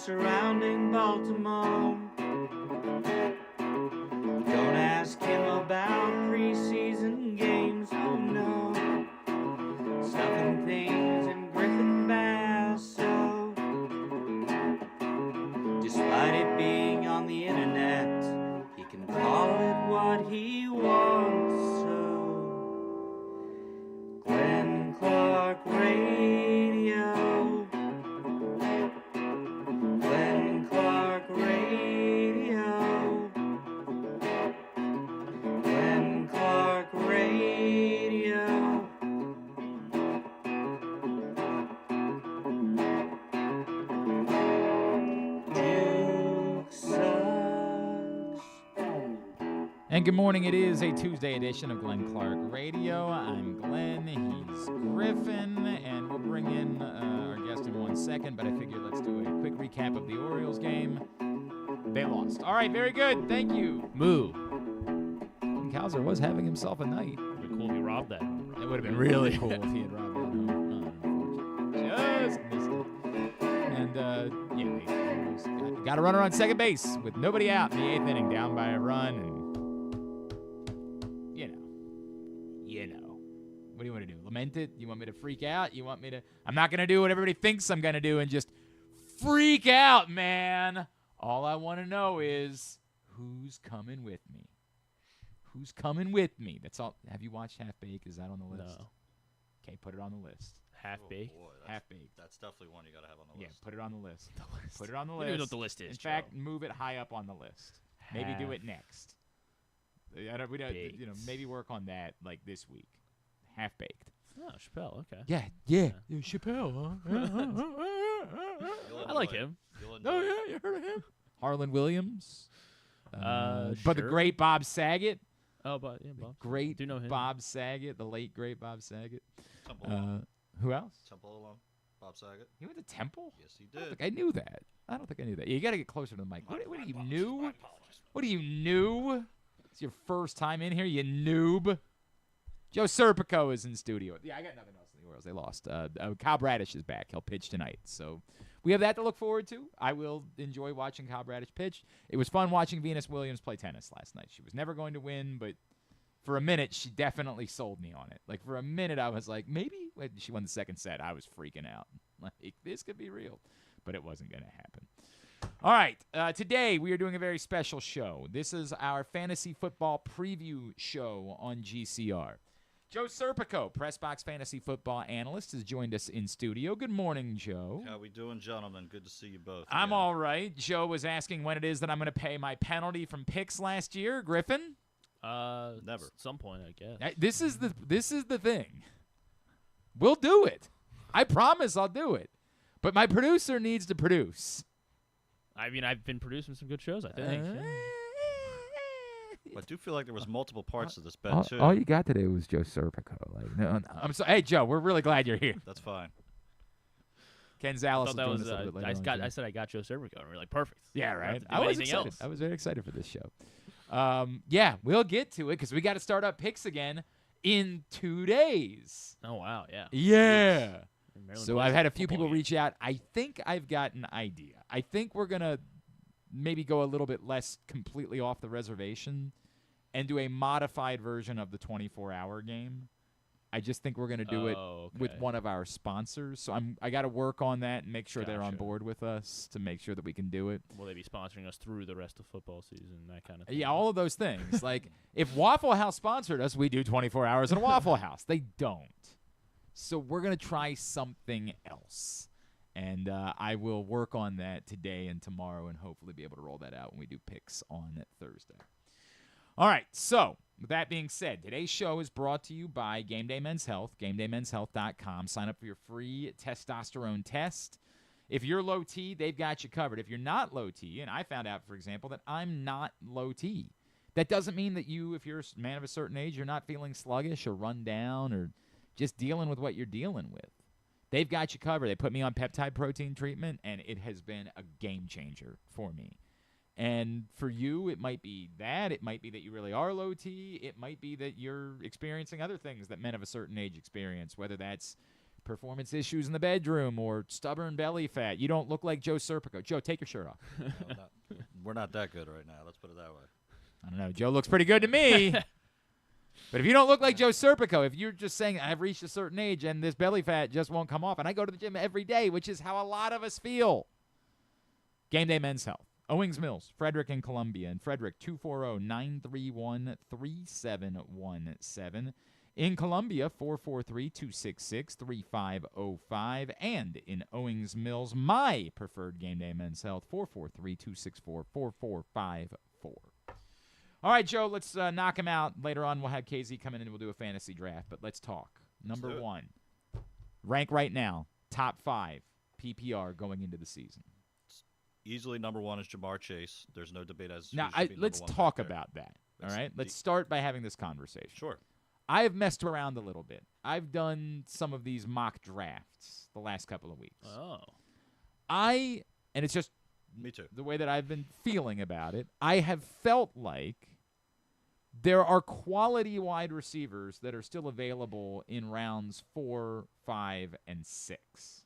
surrounding Baltimore. Don't ask him about preseason games, oh no. Stuffing things in Griffin Basso. Despite it being on the internet, he can call it what he wants, so Glenn Clark Radio. Glenn Clark Radio. Glenn Clark Radio. Duke sucks. And good morning. It is a Tuesday edition of Glenn Clark Radio. I'm Glenn. He's Griffin. And we'll bring in our guest in 1 second. But I figured let's do a quick recap of the Orioles game. They lost. All right. Very good. Thank you. Moo. And Kowser was having himself a night. It would be cool if he robbed that. It would have been really cool if he had robbed that home. Just missed it. And, yeah, got a runner on second base with nobody out in the 8th inning, down by a run. And, you know. What do you want to do? Lament it? You want me to freak out? You want me to? I'm not going to do what everybody thinks I'm going to do and just freak out, man. All I want to know is who's coming with me? Who's coming with me? That's all. Have you watched Half Baked? Is that on the list? No. Okay, put it on the list. Half-baked? Oh, boy, Half Baked. That's definitely one you got to have on the Yeah, list. put it on the list. Put it on the You list. don't even know what the list is, In Joe. fact, move it high up on the list. Maybe do it next. We don't, maybe work on that like this week. Half Baked. Oh, Chappelle, okay. Yeah. Chappelle, I like him. You'll enjoy it. you heard of him? Harlan Williams. But the sure. great Bob Saget. Oh, but yeah, Bob. Great Do know him. Bob Saget, the late great Bob Saget. Temple alum. Who else? Temple alum. Bob Saget. He went to Temple? Yes, he I don't did. think I knew that. You got to get closer to the mic. What are you, new? My apologies. What are you, new? It's your first time in here, you noob. Joe Serpico is in studio. Yeah, I got nothing else in the Orioles. They lost. Kyle Bradish is back. He'll pitch tonight. So we have that to look forward to. I will enjoy watching Kyle Bradish pitch. It was fun watching Venus Williams play tennis last night. She was never going to win, but for a minute, she definitely sold me on it. Like, for a minute, I was like, maybe. When she won the second set, I was freaking out. Like, this could be real. But it wasn't going to happen. All right. Today, we are doing a very special show. This is our fantasy football preview show on GCR. Joe Serpico, PressBox Fantasy Football analyst, has joined us in studio. Good morning, Joe. How we doing, gentlemen? Good to see you both. I'm again. all right. Joe was asking when it is that I'm going to pay my penalty from picks last year. Griffin? Never. At some point, I guess. This is the thing. We'll do it. I promise I'll do it. But my producer needs to produce. I mean, I've been producing some good shows, I think. I do feel like there was multiple parts to this bet, too. All you got today was Joe Serpico. Like, no. I'm sorry. Hey, Joe, we're really glad you're here. That's fine. Ken I Zalis thought that will was. join us a little bit later on, I Joe. said I got Joe Serpico, and we're like, perfect. Yeah, Don't have right. to do I was anything excited. else. I was very excited for this show. Yeah, we'll get to it because we got to start up picks again in 2 days. Oh wow, yeah. Yeah. Maryland So plays I've had a football few people game. reach out. I think I've got an idea. I think we're going to maybe go a little bit less completely off the reservation and do a modified version of the 24-hour game. I just think we're going to do it with one of our sponsors. So I got to work on that and make sure they're on Gotcha. board with us to make sure that we can do it. Will they be sponsoring us through the rest of football season, that kind of thing? Yeah, all of those things. Like, if Waffle House sponsored us, we do 24 hours at Waffle House. They don't. So we're going to try something else. And I will work on that today and tomorrow and hopefully be able to roll that out when we do picks on Thursday. All right, so with that being said, today's show is brought to you by Game Day Men's Health, GameDayMen'sHealth.com. Sign up for your free testosterone test. If you're low T, they've got you covered. If you're not low T, and I found out, for example, that I'm not low T, that doesn't mean that you, if you're a man of a certain age, you're not feeling sluggish or run down or just dealing with what you're dealing with. They've got you covered. They put me on peptide protein treatment, and it has been a game changer for me. And for you, it might be that. It might be that you really are low T. It might be that you're experiencing other things that men of a certain age experience, whether that's performance issues in the bedroom or stubborn belly fat. You don't look like Joe Serpico. Joe, take your shirt off. We're not that good right now. Let's put it that way. I don't know. Joe looks pretty good to me. But if you don't look like Joe Serpico, if you're just saying, I've reached a certain age and this belly fat just won't come off, and I go to the gym every day, which is how a lot of us feel. Game Day Men's Health. Owings Mills, Frederick and Columbia. And Frederick, 240-931-3717. In Columbia, 443-266-3505. And in Owings Mills, my preferred Game Day Men's Health, 443-264-4454. All right, Joe, let's knock him out. Later on, we'll have KZ come in and we'll do a fantasy draft. But let's talk. Number one, rank right now, top 5 PPR going into the season. Easily number 1 is Jamar Chase. There's no debate as now. Let's talk about that. All right, let's start by having this conversation. Sure. I have messed around a little bit. I've done some of these mock drafts the last couple of weeks. Oh. And it's just Me too. the way that I've been feeling about it. I have felt like there are quality wide receivers that are still available in rounds 4, 5, and 6.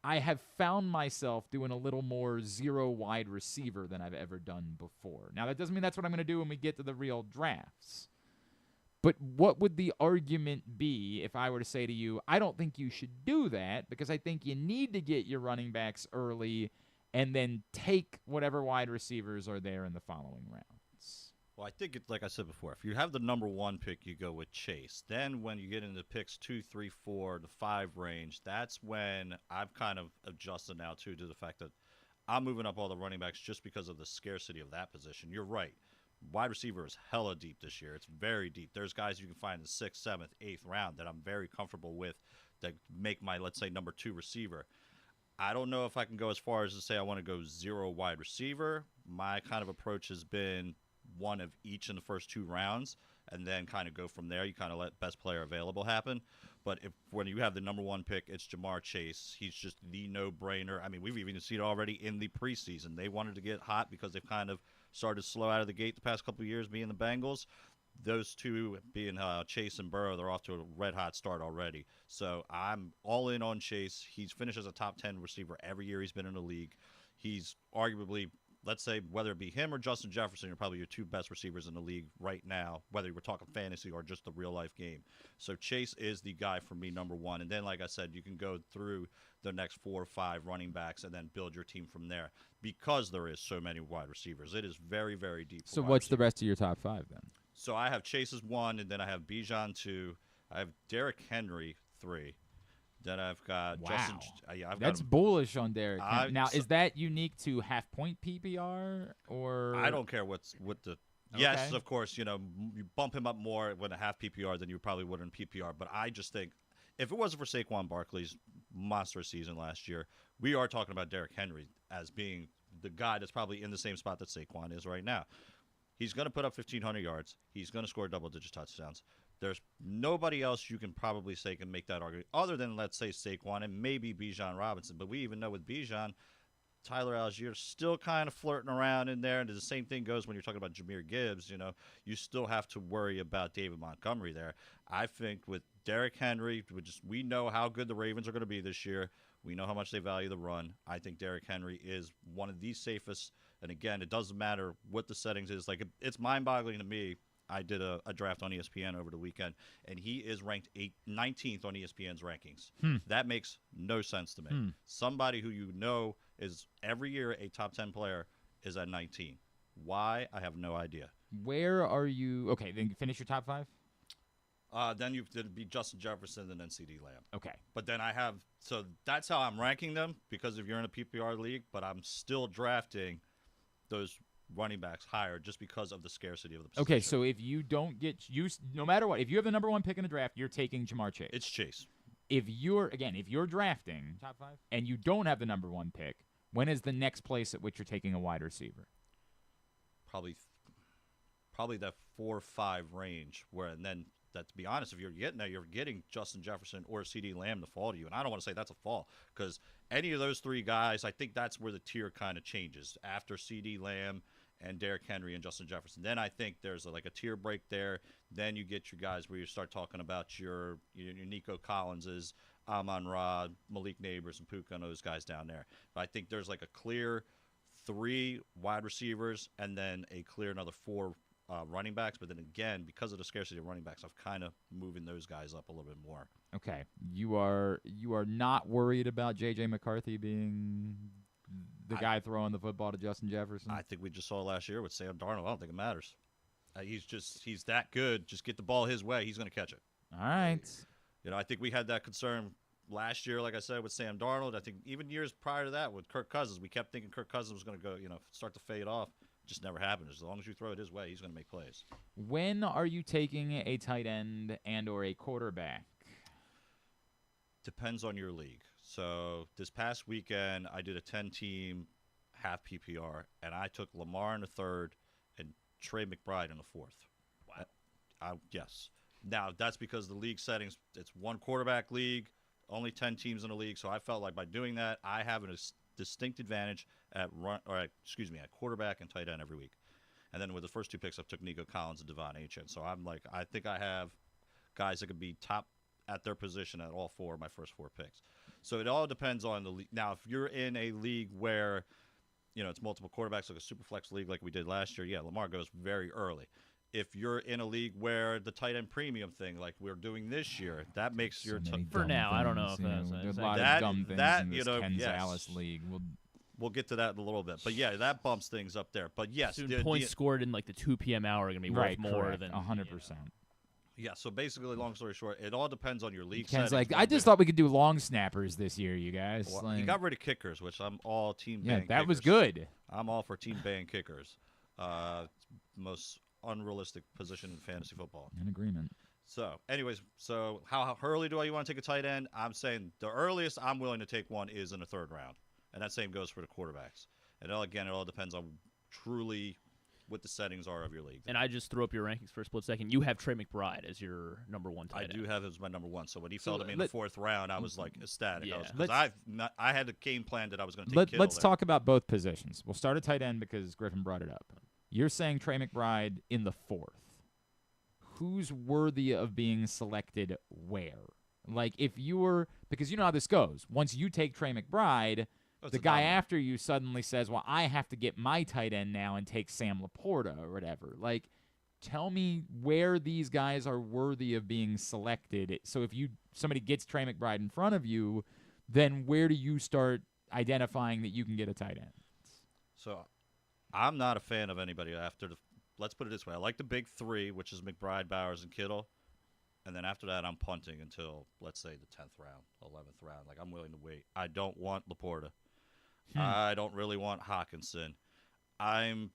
I have found myself doing a little more zero wide receiver than I've ever done before. Now, that doesn't mean that's what I'm going to do when we get to the real drafts. But what would the argument be if I were to say to you, I don't think you should do that because I think you need to get your running backs early and then take whatever wide receivers are there in the following rounds? Well, I think like I said before, if you have the number 1 pick, you go with Chase. Then when you get into picks 2, 3, 4, the 5 range, that's when I've kind of adjusted now to the fact that I'm moving up all the running backs just because of the scarcity of that position. You're right. Wide receiver is hella deep this year. It's very deep. There's guys you can find in the 6th, 7th, 8th round that I'm very comfortable with that make my, let's say, number 2 receiver. I don't know if I can go as far as to say I want to go 0 wide receiver. My kind of approach has been 1 of each in the first 2 rounds and then kind of go from there. You kind of let best player available happen. But when you have the number 1 pick, it's Jamar Chase. He's just the no-brainer. I mean, we've even seen it already in the preseason. They wanted to get hot because they've kind of started slow out of the gate the past couple of years being the Bengals. Those two being Chase and Burrow, they're off to a red-hot start already. So I'm all in on Chase. He's finished as a top 10 receiver every year he's been in the league. He's arguably, let's say, whether it be him or Justin Jefferson, are probably your 2 best receivers in the league right now, whether we're talking fantasy or just the real-life game. So Chase is the guy for me, number 1. And then, like I said, you can go through the next 4 or 5 running backs and then build your team from there because there is so many wide receivers. It is very, very deep. So what's the rest of your top 5 then? So I have Chase as 1, and then I have Bijan 2. I have Derrick Henry 3. Then I've got Justin. That's bullish on Derrick. Now, is that unique to half-point PPR or? I don't care what the. Okay. Yes, of course. You bump him up more with a half PPR than you probably would in PPR. But I just think if it wasn't for Saquon Barkley's monster season last year, we are talking about Derrick Henry as being the guy that's probably in the same spot that Saquon is right now. He's going to put up 1,500 yards. He's going to score double-digit touchdowns. There's nobody else you can probably say can make that argument other than, let's say, Saquon and maybe Bijan Robinson. But we even know with Bijan, Tyler Allgeier's still kind of flirting around in there. And the same thing goes when you're talking about Jahmyr Gibbs. You still have to worry about David Montgomery there. I think with Derrick Henry, we know how good the Ravens are going to be this year. We know how much they value the run. I think Derrick Henry is one of the safest. And again, it doesn't matter what the settings is. Like, it's mind-boggling to me. I did a draft on ESPN over the weekend, and he is ranked 19th on ESPN's rankings. That makes no sense to me. Somebody who is every year a top 10 player is at 19. Why? I have no idea. Where are you? Okay, then finish your top 5. Then it'd be Justin Jefferson and then CD Lamb. Okay. But then so that's how I'm ranking them because if you're in a PPR league, but I'm still drafting those running backs higher just because of the scarcity of the position. Okay, so if you don't get no matter what, if you have the number 1 pick in the draft, you're taking Jamar Chase. It's Chase. If you're drafting top 5 and you don't have the number 1 pick, when is the next place at which you're taking a wide receiver? Probably that 4 or 5 range and then that, to be honest, if you're getting there, you're getting Justin Jefferson or CD Lamb to fall to you. And I don't want to say that's a fall because any of those 3 guys, I think that's where the tier kind of changes after CD Lamb and Derrick Henry and Justin Jefferson. Then I think there's a tier break there. Then you get your guys where you start talking about your Nico Collinses, Amon-Ra, Malik Neighbors, and Puka and those guys down there. But I think there's like a clear 3 wide receivers and then a clear another 4 running backs. But then again, because of the scarcity of running backs, I've kind of moving those guys up a little bit more. Okay, you are not worried about J.J. McCarthy being the guy throwing the football to Justin Jefferson? I think we just saw last year with Sam Darnold. I don't think it matters. He's that good. Just get the ball his way. He's going to catch it. All right. I think we had that concern last year, like I said, with Sam Darnold. I think even years prior to that with Kirk Cousins, we kept thinking Kirk Cousins was going to go, start to fade off. It just never happened. As long as you throw it his way, he's going to make plays. When are you taking a tight end and or a quarterback? Depends on your league. So this past weekend, I did a 10-team half PPR, and I took Lamar in the 3rd and Trey McBride in the 4th. Wow. Yes. Now, that's because the league settings, it's 1 quarterback league, only 10 teams in the league. So I felt like by doing that, I have a distinct advantage at quarterback and tight end every week. And then with the first 2 picks, I took Nico Collins and Devon Achane. So I'm like, I think I have guys that could be top at their position at all 4 of my first 4 picks. So it all depends on the league. Now, if you're in a league where, it's multiple quarterbacks, like a super flex league like we did last year, yeah, Lamar goes very early. If you're in a league where the tight end premium thing, like we're doing this year, that makes your for now. I don't know if that's there's a lot that, of dumb things that, in this Ken Zalis league. We'll get to that in a little bit, but yeah, that bumps things up there. But yes, soon points scored in like the 2 p.m. hour are going to be worth more than 100%. Yeah, so basically, long story short, it all depends on your league. Ken's like, I just thought we could do long snappers this year, you guys. Well, he got rid of kickers, which I'm all team ban. Yeah, that kickers. was good. I'm all for team ban kickers. Most unrealistic position in fantasy football. In agreement. So, anyways, how early do I want to take a tight end? I'm saying the earliest I'm willing to take one is in the 3rd round, and that same goes for the quarterbacks. And it all depends on truly what the settings are of your league. And I just threw up your rankings for a split second. You have Trey McBride as your number 1 tight end. I do have him as my number 1. So when he fell to me in the 4th round, I was like ecstatic. Yeah. I had a game plan that I was going to take Kittle Let's there. talk about both positions. We'll start at tight end because Griffin brought it up. You're saying Trey McBride in the 4th. Who's worthy of being selected where? Like if because you know how this goes. Once you take Trey McBride, the guy after you suddenly says, well, I have to get my tight end now and take Sam Laporta or whatever. Like, tell me where these guys are worthy of being selected. So if somebody gets Trey McBride in front of you, then where do you start identifying that you can get a tight end? So I'm not a fan of anybody after let's put it this way. I like the big 3, which is McBride, Bowers, and Kittle. And then after that, I'm punting until, let's say, the 10th round, 11th round. Like, I'm willing to wait. I don't want Laporta. I don't really want Hawkinson. I'm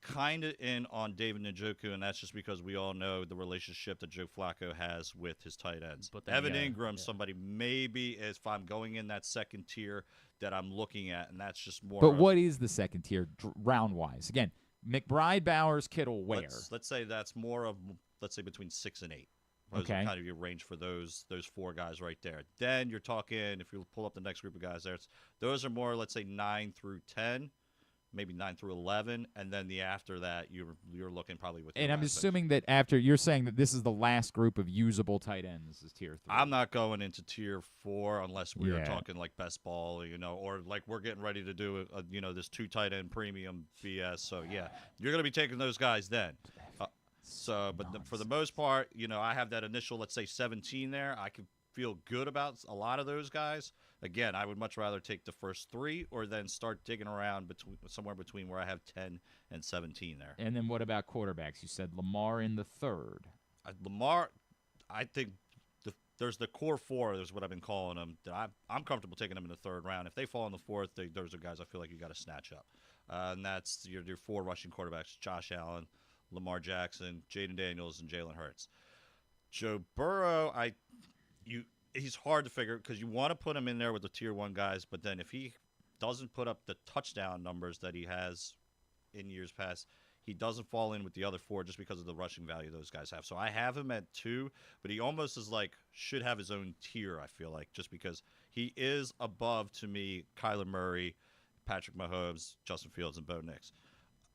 kind of in on David Njoku, and that's just because we all know the relationship that Joe Flacco has with his tight ends. But Evan Ingram, somebody maybe if I'm going in that 2nd tier that I'm looking at, and that's just more. But what is the 2nd tier round-wise? Again, McBride, Bowers, Kittle, where? Let's say that's more of, let's say, between 6 and 8. Those are kind of your range for those 4 guys right there. Then you're talking, if you pull up the next group of guys there, those are more, let's say, 9 through 10, maybe 9 through 11, and then after that, you're looking probably with. And I'm assuming that after you're saying that this is the last group of usable tight ends is tier 3. I'm not going into tier 4 unless we are talking like best ball, or like we're getting ready to do this 2 tight end premium BS. So yeah, you're going to be taking those guys then. For the most part, I have that initial, let's say, 17 there. I can feel good about a lot of those guys. Again, I would much rather take the first 3 or then start digging around somewhere between where I have 10 and 17 there. And then what about quarterbacks? You said Lamar in the 3rd. Lamar, I think there's the core 4. There's what I've been calling them. I'm comfortable taking them in the 3rd round. If they fall in the 4th, those are guys I feel like you got to snatch up. And that's your 4 rushing quarterbacks: Josh Allen, Lamar Jackson, Jaden Daniels, and Jalen Hurts. Joe Burrow, he's hard to figure because you want to put him in there with the tier 1 guys, but then if he doesn't put up the touchdown numbers that he has in years past, he doesn't fall in with the other 4 just because of the rushing value those guys have. So I have him at 2, but he almost is like should have his own tier, I feel like, just because he is above, to me, Kyler Murray, Patrick Mahomes, Justin Fields, and Bo Nix.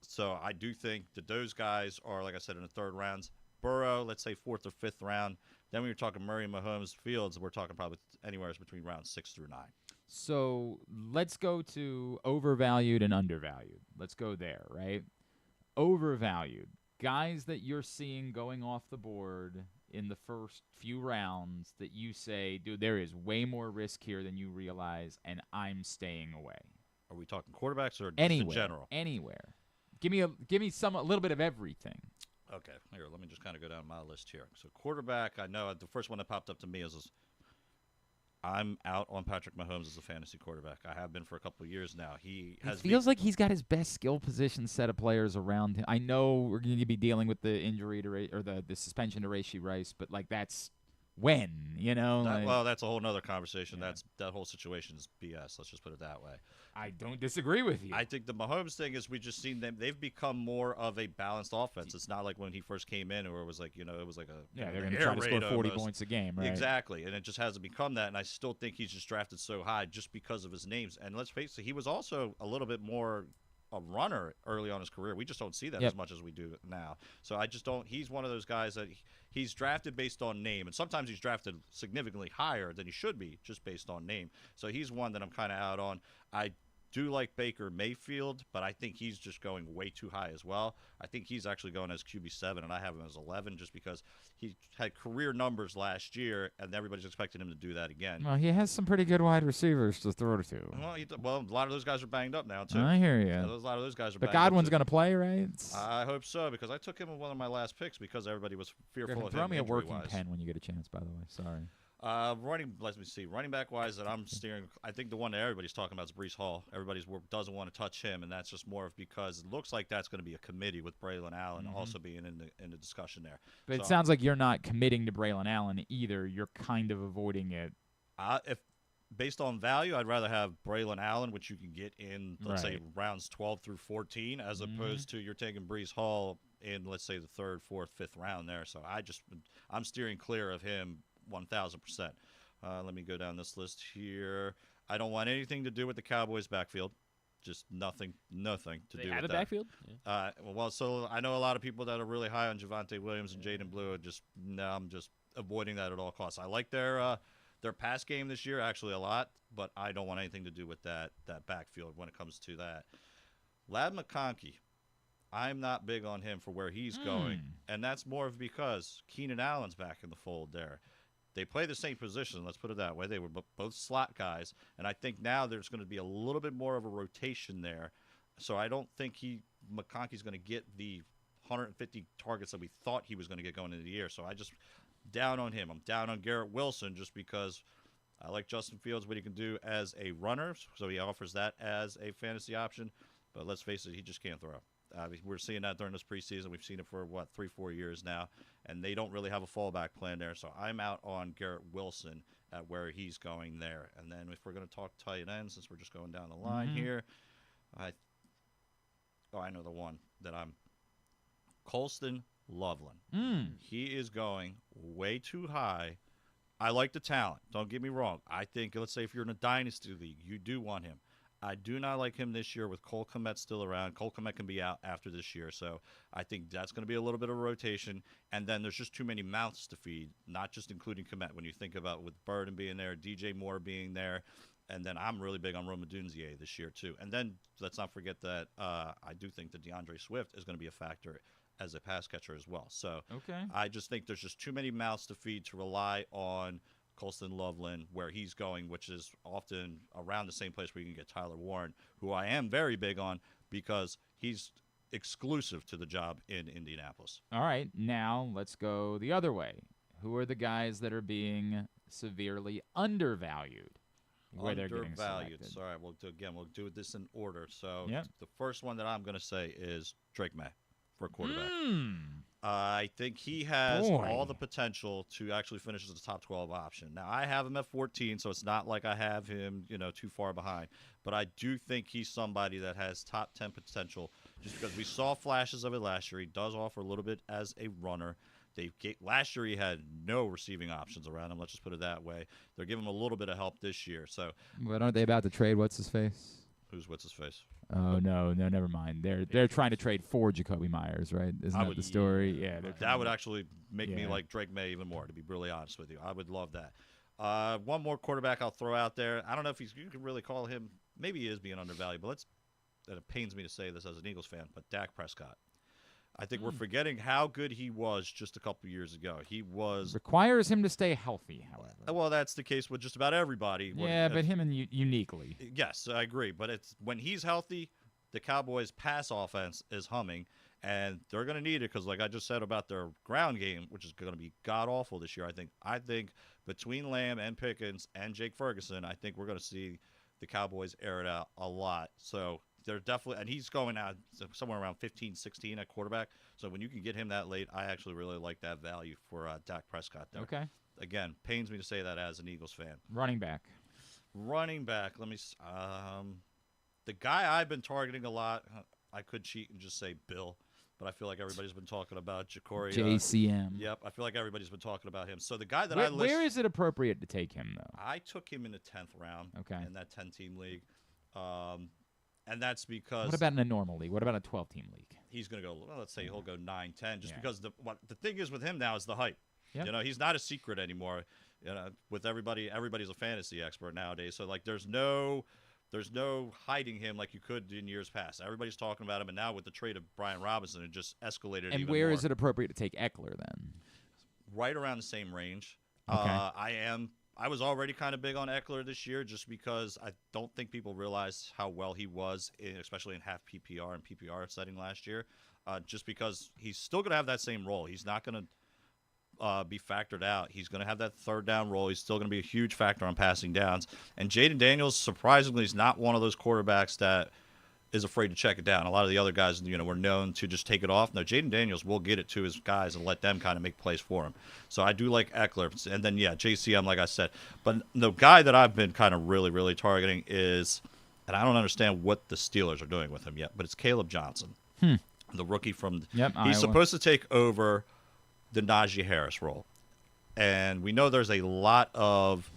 So I do think that those guys are, like I said, in the 3rd rounds. Burrow, let's say 4th or 5th round. Then when you're talking Murray, Mahomes, Fields, we're talking probably anywhere between rounds 6 through 9. So let's go to overvalued and undervalued. Let's go there, right? Overvalued. Guys that you're seeing going off the board in the first few rounds that you say, dude, there is way more risk here than you realize, and I'm staying away. Are we talking quarterbacks or just Anywhere, in general? anywhere. Give me a little bit of everything. Okay, here, let me just kind of go down my list here. So quarterback, I know the first one that popped up to me is I'm out on Patrick Mahomes as a fantasy quarterback. I have been for a couple of years now. He feels like he's got his best skill position set of players around him. I know we're going to be dealing with the injury to or the suspension to Rashee Rice, but like that's when, you know. Well, that's a whole nother conversation. Yeah. That whole situation is BS. Let's just put it that way. I don't disagree with you. I think the Mahomes thing is we just seen them. They've become more of a balanced offense. It's not like when he first came in, where it was like it was like they're going to try to score 40 points a game, right? Exactly, and it just hasn't become that. And I still think he's just drafted so high just because of his names. And let's face it, he was also a little bit more a runner early on in his career. We just don't see that as much as we do now. So I just don't. He's one of those guys that he's drafted based on name, and sometimes he's drafted significantly higher than he should be just based on name. So he's one that I'm kind of out on. I do like Baker Mayfield, but I think he's just going way too high as well. I think he's actually going as QB7, and I have him as 11 just because he had career numbers last year, and everybody's expecting him to do that again. Well, he has some pretty good wide receivers to throw to. Well, a lot of those guys are banged up now, too. I hear you. A lot of those guys are but banged up. But Godwin's going to play, right? I hope so, because I took him in one of my last picks because everybody was fearful Griffin, of him. throw me a working injury-wise. pen when you get a chance, by the way. Sorry. Let me see. Running back wise, that I'm steering. I think the one that everybody's talking about is Breece Hall. Everybody doesn't want to touch him, and that's just more of because it looks like that's going to be a committee with Braylon Allen also being in the discussion there. But it sounds like you're not committing to Braylon Allen either. You're kind of avoiding it. If based on value, I'd rather have Braylon Allen, which you can get in let's say rounds 12 through 14, as opposed to you're taking Breece Hall in let's say the 3rd, 4th, 5th round there. So I'm steering clear of him. 1,000%. Let me go down this list here. I don't want anything to do with the Cowboys' backfield. Just nothing to do with that. They have a backfield? Yeah. So I know a lot of people that are really high on Javonte Williams and Jaden Blue. I'm just avoiding that at all costs. I like their pass game this year actually a lot, but I don't want anything to do with that backfield when it comes to that. Ladd McConkey. I'm not big on him for where he's going, and that's more of because Keenan Allen's back in the fold there. They play the same position, let's put it that way. They were both slot guys, and I think now there's going to be a little bit more of a rotation there. So I don't think McConkey's going to get the 150 targets that we thought he was going to get going into the year. So I just down on him. I'm down on Garrett Wilson just because I like Justin Fields, what he can do as a runner, so he offers that as a fantasy option. But let's face it, he just can't throw. We're seeing that during this preseason. We've seen it for, 3-4 years now, and they don't really have a fallback plan there. So I'm out on Garrett Wilson at where he's going there. And then if we're going to talk tight ends, since we're just going down the line here, I know the one that I'm – Colston Loveland. He is going way too high. I like the talent. Don't get me wrong. I think, let's say if you're in a dynasty league, you do want him. I do not like him this year with Cole Kmet still around. Cole Kmet can be out after this year, so I think that's going to be a little bit of a rotation. And then there's just too many mouths to feed, not just including Kmet. When you think about with Burden being there, DJ Moore being there, and then I'm really big on Roma Dunzier this year too. And then let's not forget that I do think that DeAndre Swift is going to be a factor as a pass catcher as well. So I just think there's just too many mouths to feed to rely on Colston Loveland, where he's going, which is often around the same place where you can get Tyler Warren, who I am very big on because he's exclusive to the job in Indianapolis. All right, now let's go the other way. Who are the guys that are being severely undervalued? Where they're getting selected? All right, we'll do this in order. So the first one that I'm going to say is Drake May for quarterback. I think he has all the potential to actually finish as a top 12 option. Now, I have him at 14, so it's not like I have him, too far behind. But I do think he's somebody that has top 10 potential just because we saw flashes of it last year. He does offer a little bit as a runner. Last year he had no receiving options around him. Let's just put it that way. They're giving him a little bit of help this year. So, but aren't they about to trade what's his face? Who's what's his face? Oh no, never mind. They're trying to trade for Jacoby Myers, right? Isn't that the story? Yeah, That would actually make me like Drake May even more, to be really honest with you. I would love that. One more quarterback I'll throw out there. I don't know if you can really call him. Maybe he is being undervalued, but it pains me to say this as an Eagles fan, but Dak Prescott. I think we're forgetting how good he was just a couple years ago. He requires him to stay healthy, however. Well, that's the case with just about everybody. Yeah, but him and uniquely. Yes, I agree. But it's when he's healthy, the Cowboys' pass offense is humming, and they're going to need it because, like I just said about their ground game, which is going to be god awful this year. I think between Lamb and Pickens and Jake Ferguson, I think we're going to see the Cowboys air it out a lot. So they're definitely, and he's going out somewhere around 15, 16 at quarterback. So when you can get him that late, I actually really like that value for Dak Prescott there. Okay. Again, pains me to say that as an Eagles fan. Running back. Let me. The guy I've been targeting a lot. I could cheat and just say Bill, but I feel like everybody's been talking about Ja'Cory. JCM. Yep, I feel like everybody's been talking about him. So the guy that Where is it appropriate to take him though? I took him in the 10th round. Okay. In that 10-team league. And that's because. What about in a normal league? What about a 12-team league? He's going to go. Well, let's say he'll go 9-10, just because the thing is with him now is the hype. Yep. You know, he's not a secret anymore. You know, with everybody's a fantasy expert nowadays. So like, there's no hiding him like you could in years past. Everybody's talking about him, and now with the trade of Brian Robinson, it just escalated. And where is it appropriate to take Eckler then? Right around the same range. Okay. I was already kind of big on Eckler this year just because I don't think people realize how well he was, especially in half PPR and PPR setting last year, just because he's still going to have that same role. He's not going to be factored out. He's going to have that third down role. He's still going to be a huge factor on passing downs. And Jaden Daniels, surprisingly, is not one of those quarterbacks that is afraid to check it down. A lot of the other guys, were known to just take it off. No, Jaden Daniels will get it to his guys and let them kind of make plays for him. So I do like Eckler. And then, JCM, like I said. But the guy that I've been kind of really, really targeting is, and I don't understand what the Steelers are doing with him yet, but it's Caleb Johnson, the rookie from Iowa. He's supposed to take over the Najee Harris role. And we know there's a lot of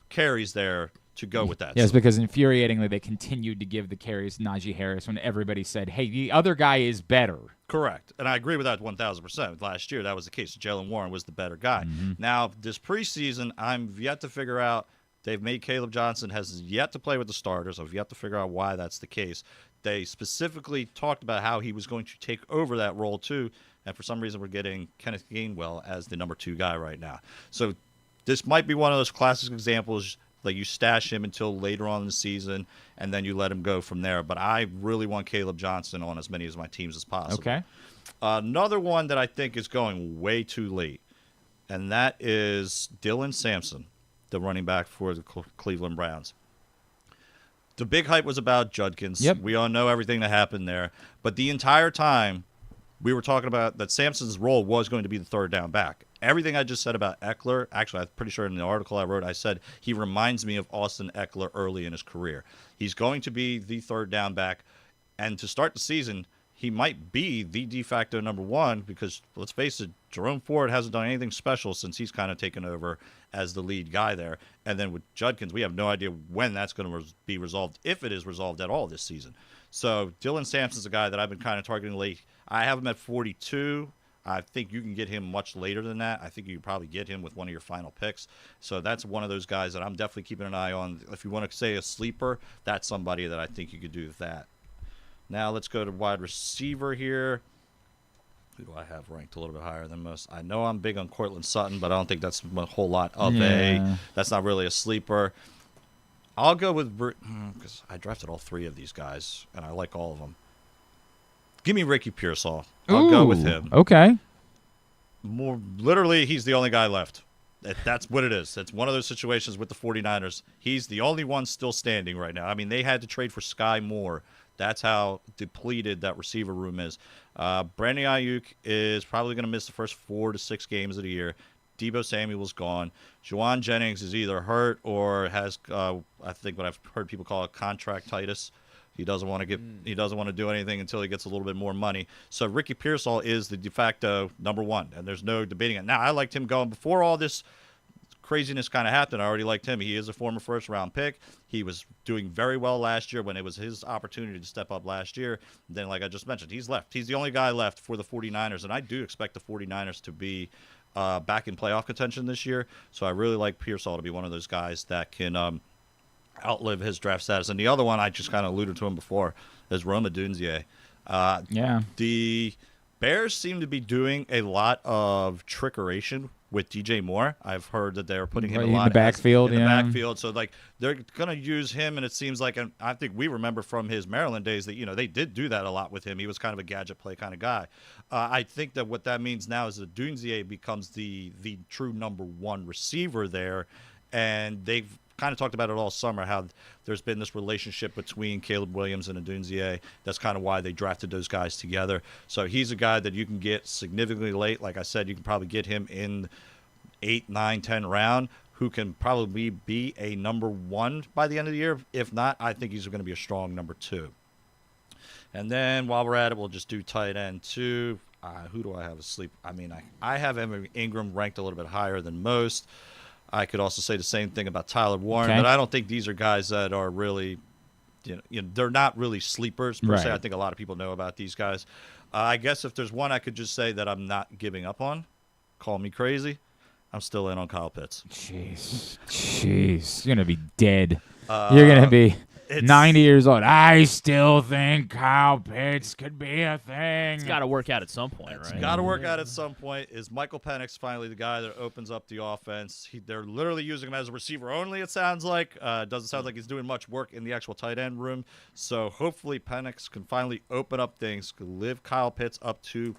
carries there to go with that. Yes, because infuriatingly they continued to give the carries to Najee Harris when everybody said, hey, the other guy is better. Correct. And I agree with that 1,000%. Last year, that was the case. Jalen Warren was the better guy. Mm-hmm. Now, this preseason, I'm yet to figure out. They've made Caleb Johnson has yet to play with the starters. I've yet to figure out why that's the case. They specifically talked about how he was going to take over that role, too. And for some reason, we're getting Kenneth Gainwell as the number 2 guy right now. So this might be one of those classic examples. Like you stash him until later on in the season, and then you let him go from there. But I really want Caleb Johnson on as many of my teams as possible. Okay. Another one that I think is going way too late, and that is Dylan Sampson, the running back for the Cleveland Browns. The big hype was about Judkins. Yep. We all know everything that happened there. But the entire time, we were talking about that Sampson's role was going to be the third down back. Everything I just said about Eckler, actually, I'm pretty sure in the article I wrote, I said he reminds me of Austin Eckler early in his career. He's going to be the third down back. And to start the season, he might be the de facto number 1 because, let's face it, Jerome Ford hasn't done anything special since he's kind of taken over as the lead guy there. And then with Judkins, we have no idea when that's going to be resolved, if it is resolved at all this season. So Dylan Sampson's a guy that I've been kind of targeting late. I have him at 42. I think you can get him much later than that. I think you can probably get him with one of your final picks. So that's one of those guys that I'm definitely keeping an eye on. If you want to say a sleeper, that's somebody that I think you could do with that. Now let's go to wide receiver here. Who do I have ranked a little bit higher than most? I know I'm big on Cortland Sutton, but I don't think that's a whole lot of that's not really a sleeper. I'll go with, because I drafted all 3 of these guys, and I like all of them. Give me Ricky Pearsall. I'll go with him. Okay. Literally, he's the only guy left. That's what it is. It's one of those situations with the 49ers. He's the only one still standing right now. I mean, they had to trade for Sky Moore. That's how depleted that receiver room is. Brandon Ayuk is probably going to miss the first 4 to 6 games of the year. Deebo Samuel's gone. Juwan Jennings is either hurt or has, I think what I've heard people call it, contractitis. He doesn't want to do anything until he gets a little bit more money. So Ricky Pearsall is the de facto number 1, and there's no debating it. Now, I liked him going before all this craziness kind of happened, I already liked him. He is a former first-round pick. He was doing very well last year when it was his opportunity to step up last year. Then, like I just mentioned, he's left. He's the only guy left for the 49ers, and I do expect the 49ers to be back in playoff contention this year. So I really like Pearsall to be one of those guys that can outlive his draft status. And the other one, I just kind of alluded to him before, is Rome Odunze. The Bears seem to be doing a lot of trickeration with DJ Moore. I've heard that they're putting him a lot in the backfield. in the backfield. So like they're going to use him, and it seems like, and I think we remember from his Maryland days that they did do that a lot with him. He was kind of a gadget play kind of guy. I think that what that means now is that Odunze becomes the true number one receiver there, and they've kind of talked about it all summer, how there's been this relationship between Caleb Williams and Odunze. That's kind of why they drafted those guys together. So he's a guy that you can get significantly late. Like I said, you can probably get him in 8, 9, 10 round, who can probably be a number one by the end of the year. If not, I think he's going to be a strong number 2. And then while we're at it, we'll just do tight end 2. Who do I have asleep? I mean, I have Ingram ranked a little bit higher than most. I could also say the same thing about Tyler Warren, but I don't think these are guys that are really, they're not really sleepers per se. I think a lot of people know about these guys. I guess if there's one I could just say that I'm not giving up on, call me crazy, I'm still in on Kyle Pitts. Jeez. You're going to be dead. You're going to be 90 years old. I still think Kyle Pitts could be a thing. It's got to work out at some point, It's right? got to work out at some point. Is Michael Penix finally the guy that opens up the offense? They're literally using him as a receiver only, it sounds like. Doesn't sound like he's doing much work in the actual tight end room. So hopefully Penix can finally open up things, live Kyle Pitts up to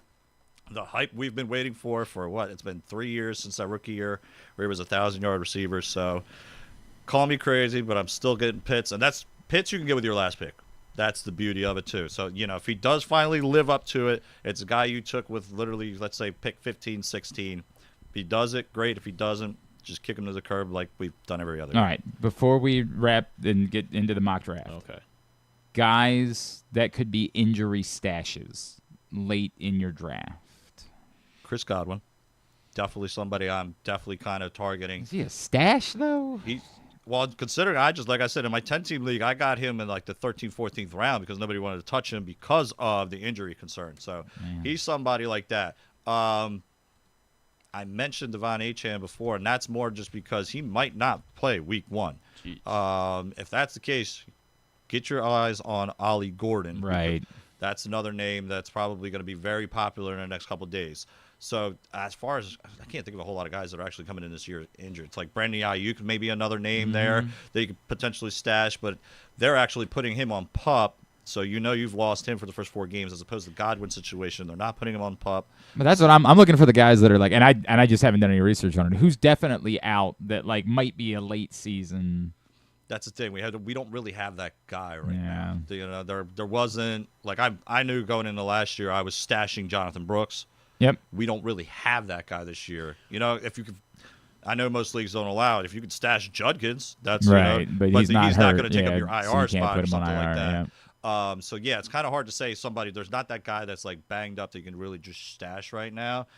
the hype we've been waiting for what? It's been 3 years since that rookie year where he was a 1,000-yard receiver. So call me crazy, but I'm still getting Pitts. And that's Pitts you can get with your last pick. That's the beauty of it, too. So, if he does finally live up to it, it's a guy you took with literally, let's say, pick 15, 16. If he does it, great. If he doesn't, just kick him to the curb like we've done every other year. All right. Before we wrap and get into the mock draft. Okay. Guys that could be injury stashes late in your draft. Chris Godwin. Definitely somebody I'm definitely kind of targeting. Is he a stash, though? Well, considering like I said, in my 10-team league, I got him in like the 13th, 14th round because nobody wanted to touch him because of the injury concern. So he's somebody like that. I mentioned Devon Achane before, and that's more just because he might not play week 1. If that's the case, get your eyes on Ollie Gordon. Right. That's another name that's probably going to be very popular in the next couple of days. So as far as I can't think of a whole lot of guys that are actually coming in this year injured. It's like Brandon Ayuk, maybe another name there that you could potentially stash, but they're actually putting him on PUP. So you've lost him for the first 4 games as opposed to the Godwin situation. They're not putting him on PUP. But that's what I'm looking for, the guys that are like, and I just haven't done any research on it. Who's definitely out that like might be a late season. That's the thing. We don't really have that guy right now. There wasn't like I knew going into last year I was stashing Jonathan Brooks. Yep. We don't really have that guy this year. If you could, I know most leagues don't allow it. If you could stash Judkins, that's right. But he's not going to take up your IR spot or something like that. Yeah. It's kind of hard to say somebody. There's not that guy that's like banged up that you can really just stash right now.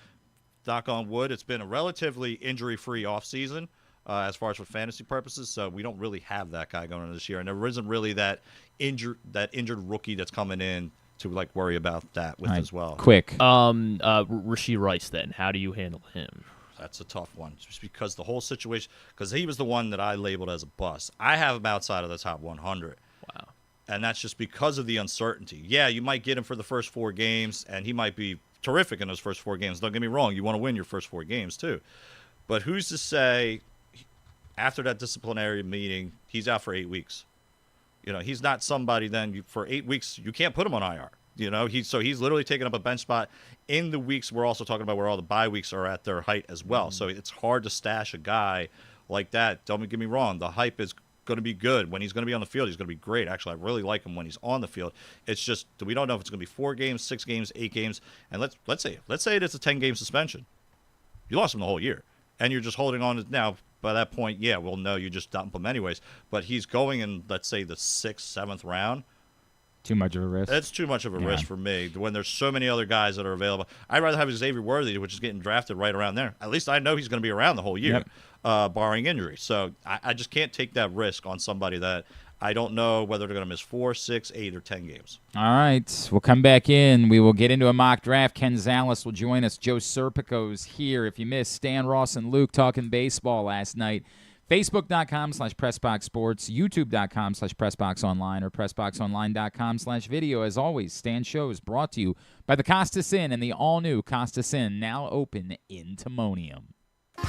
Knock on wood. It's been a relatively injury-free offseason as far as for fantasy purposes. So we don't really have that guy going into this year, and there isn't really that injured rookie that's coming in to like worry about that with as well. Quick. Rashee Rice, then. How do you handle him? That's a tough one, just because the whole situation, because he was the one that I labeled as a bust. I have him outside of the top 100. Wow. And that's just because of the uncertainty. Yeah, you might get him for the first 4 games, and he might be terrific in those first 4 games. Don't get me wrong. You want to win your first 4 games, too. But who's to say after that disciplinary meeting, he's out for 8 weeks? He's not somebody then for 8 weeks, you can't put him on IR. He's literally taking up a bench spot in the weeks. We're also talking about where all the bye weeks are at their height as well. So it's hard to stash a guy like that. Don't get me wrong. The hype is going to be good. When he's going to be on the field, he's going to be great. Actually, I really like him when he's on the field. It's just we don't know if it's going to be 4 games, 6 games, 8 games. And let's say it's a 10-game suspension. You lost him the whole year. And you're just holding on to now. By that point, we'll know you just dump him anyways. But he's going in, let's say, the 6th, 7th round. Too much of a risk. It's too much of a risk for me when there's so many other guys that are available. I'd rather have Xavier Worthy, which is getting drafted right around there. At least I know he's going to be around the whole year. barring injury. So I just can't take that risk on somebody that I don't know whether they're going to miss 4, 6, 8, or 10 games. All right. We'll come back in. We will get into a mock draft. Ken Zalis will join us. Joe Serpico's here. If you missed Stan, Ross, and Luke talking baseball last night, Facebook.com/PressBoxSports, YouTube.com/PressBoxOnline, or PressBoxOnline.com/video. As always, Stan Show is brought to you by the Costas Inn and the all-new Costas Inn, now open in Timonium.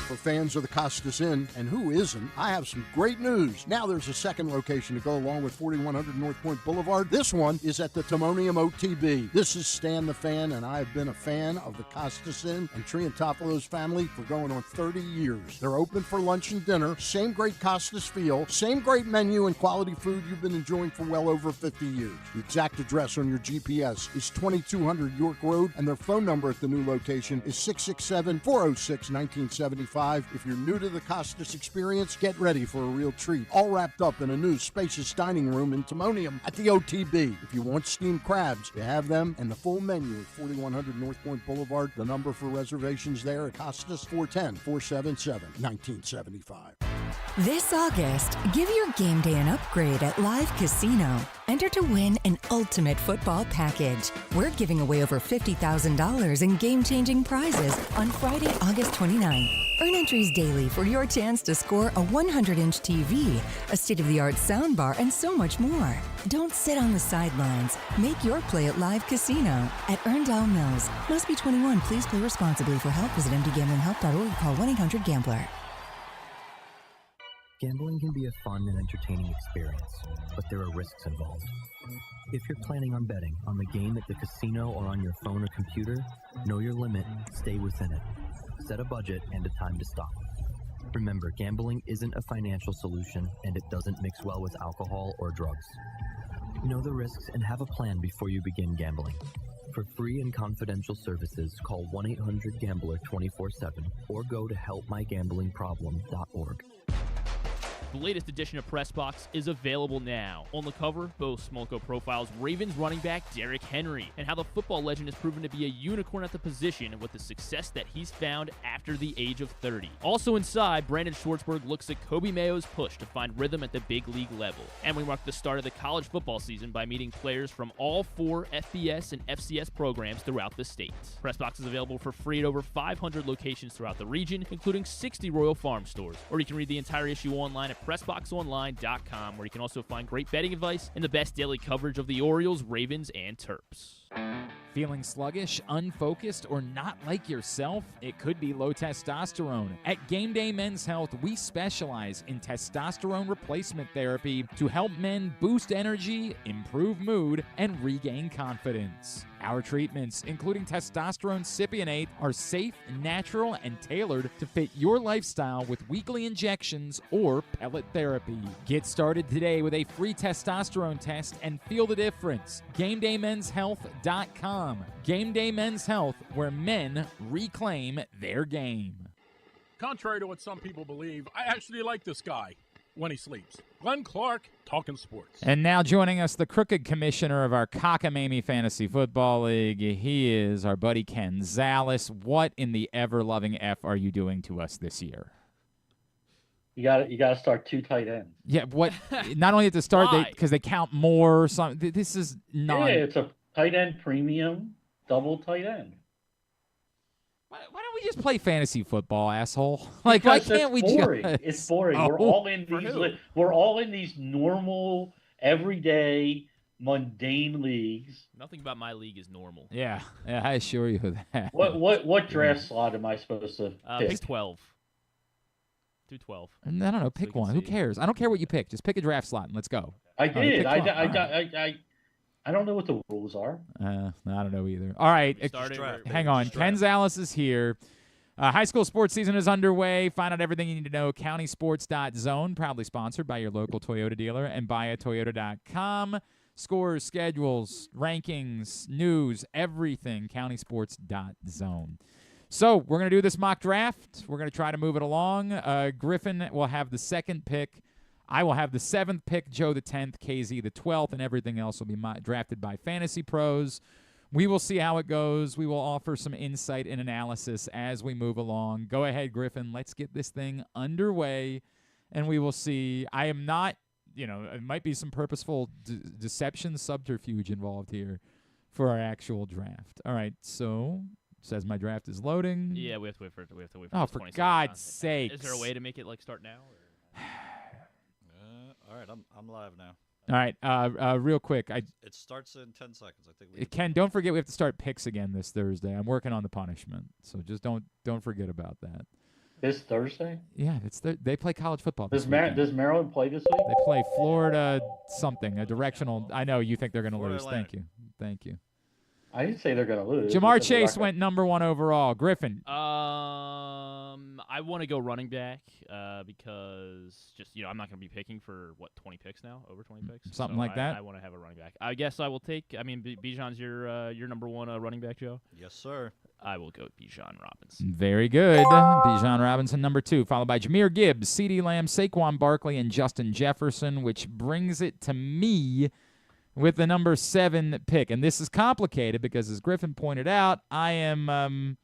For fans of the Costas Inn, and who isn't, I have some great news. Now there's a second location to go along with 4100 North Point Boulevard. This one is at the Timonium OTB. This is Stan the Fan, and I have been a fan of the Costas Inn and Triantafalo's family for going on 30 years. They're open for lunch and dinner. Same great Costas feel, same great menu and quality food you've been enjoying for well over 50 years. The exact address on your GPS is 2200 York Road, and their phone number at the new location is 667-406-1970. If you're new to the Costas experience, get ready for a real treat. All wrapped up in a new spacious dining room in Timonium at the OTB. If you want steamed crabs, you have them, and the full menu at 4100 North Point Boulevard. The number for reservations there at Costas, 410-477-1975. This August, give your game day an upgrade at Live Casino. Enter to win an ultimate football package. We're giving away over $50,000 in game-changing prizes on Friday, August 29th. Earn entries daily for your chance to score a 100-inch TV, a state-of-the-art soundbar, and so much more. Don't sit on the sidelines. Make your play at Live Casino at Erndale Mills. Must be 21. Please play responsibly. For help, visit mdgamblinghelp.org or call 1-800-GAMBLER. Gambling can be a fun and entertaining experience, but there are risks involved. If you're planning on betting on the game at the casino or on your phone or computer, know your limit, stay within it. Set a budget and a time to stop. Remember, gambling isn't a financial solution, and it doesn't mix well with alcohol or drugs. Know the risks and have a plan before you begin gambling. For free and confidential services, call 1-800-GAMBLER 24/7 or go to helpmygamblingproblem.org. The latest edition of PressBox is available now. On the cover, Bo Smolko profiles Ravens running back Derrick Henry and how the football legend has proven to be a unicorn at the position with the success that he's found after the age of 30. Also inside, Brandon Schwartzberg looks at Kobe Mayo's push to find rhythm at the big league level. And we mark the start of the college football season by meeting players from all 4 FBS and FCS programs throughout the state. PressBox is available for free at over 500 locations throughout the region, including 60 Royal Farm stores. Or you can read the entire issue online at PressBoxOnline.com, where you can also find great betting advice and the best daily coverage of the Orioles, Ravens, and Terps. Feeling sluggish, unfocused, or not like yourself? It could be low testosterone. At Game Day Men's Health, we specialize in testosterone replacement therapy to help men boost energy, improve mood, and regain confidence. Our treatments, including testosterone cypionate, are safe, natural, and tailored to fit your lifestyle with weekly injections or pellet therapy. Get started today with a free testosterone test and feel the difference. GameDayMen'sHealth.com. Game Day Men's Health, where men reclaim their game. Contrary to what some people believe, I actually like this guy when he sleeps. Glenn Clark, talking sports. And now joining us, the crooked commissioner of our Cockamamie Fantasy Football League. He is our buddy Ken Zalis. What in the ever-loving F are you doing to us this year? You got to start 2 tight ends. Yeah, what? Not only at the start, because they count more. Or something. This is not. Yeah, it's a tight end premium, double tight end. Why don't we just play fantasy football, asshole? Like, why can't we boring. just? It's boring. Oh, we're all in these normal, everyday, mundane leagues. Nothing about my league is normal. Yeah, I assure you of that. What draft slot am I supposed to pick? Pick 12. Do 12. I don't know. Pick one. Who cares? I don't care what you pick. Just pick a draft slot and let's go. I did. I don't know what the rules are. I don't know either. All right. Hang on. Ken Zalis is here. High school sports season is underway. Find out everything you need to know. CountySports.zone, proudly sponsored by your local Toyota dealer and buyatoyota.com. Scores, schedules, rankings, news, everything. CountySports.zone. So we're going to do this mock draft. We're going to try to move it along. Griffin will have the 2nd pick. I will have the 7th pick, Joe the 10th, KZ the 12th, and everything else will be drafted by Fantasy Pros. we will see how it goes. We will offer some insight and analysis as we move along. Go ahead, Griffin. Let's get this thing underway, and we will see. I am not, it might be some purposeful deception subterfuge involved here for our actual draft. All right, so says my draft is loading. Yeah, we have to wait for it. Oh, for God's sake! Is there a way to make it start now? Or? All right, I'm live now. All right, real quick. It starts in 10 seconds. I think. Ken, don't forget we have to start picks again this Thursday. I'm working on the punishment, so just don't forget about that. This Thursday? Yeah, they play college football. Does Maryland play this week? They play Florida something, a directional. I know you think they're going to lose. Atlantic. Thank you. I didn't say they're going to lose. Jamar Chase went number 1 overall. Griffin. I want to go running back because just I'm not going to be picking for 20 picks now, over 20 picks, something like that. I want to have a running back. I guess I will take. I mean, Bijan's your number 1 running back, Joe. Yes, sir. I will go with Bijan Robinson. Very good. Bijan Robinson, number 2, followed by Jahmyr Gibbs, CeeDee Lamb, Saquon Barkley, and Justin Jefferson, which brings it to me with the number 7 pick. And this is complicated because, as Griffin pointed out, I am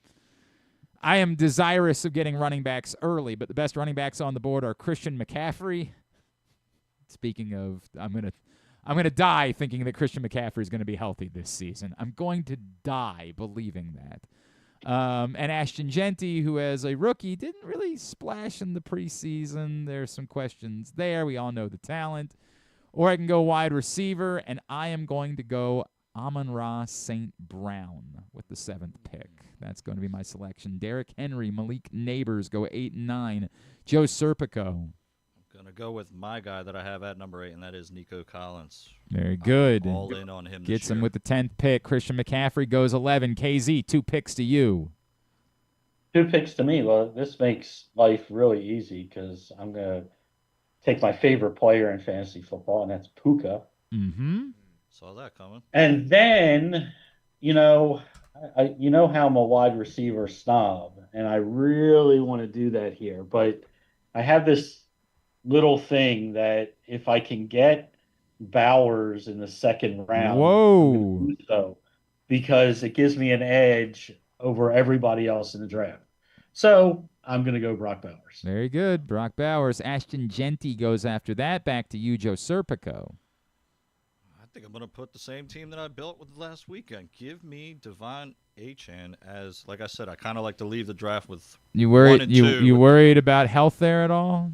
desirous of getting running backs early, but the best running backs on the board are Christian McCaffrey. Speaking of, I'm gonna die thinking that Christian McCaffrey is going to be healthy this season. I'm going to die believing that. And Ashton Genty, who as a rookie didn't really splash in the preseason. There's some questions there. We all know the talent. Or I can go wide receiver, and I am going to go Amon-Ra St. Brown with the 7th pick. That's going to be my selection. Derrick Henry, Malik Neighbors go 8 and 9. Joe Serpico. I'm going to go with my guy that I have at number 8, and that is Nico Collins. Very good. I'm all in on him this Gets year. him with the 10th pick. Christian McCaffrey goes 11. KZ, 2 picks to you. 2 picks to me. Well, this makes life really easy because I'm going to take my favorite player in fantasy football, and that's Puka. Mm-hmm. Saw that coming. And then, you know how I'm a wide receiver snob, and I really want to do that here. But I have this little thing that if I can get Bowers in the 2nd round, whoa, I'm gonna do so, because it gives me an edge over everybody else in the draft. So I'm going to go Brock Bowers. Very good. Brock Bowers. Ashton Genty goes after that. Back to you, Joe Serpico. I think I'm going to put the same team that I built with last weekend. Give me Devon Achane as, like I said, I kind of like to leave the draft with you worried 1 and 2. You worried about health there at all?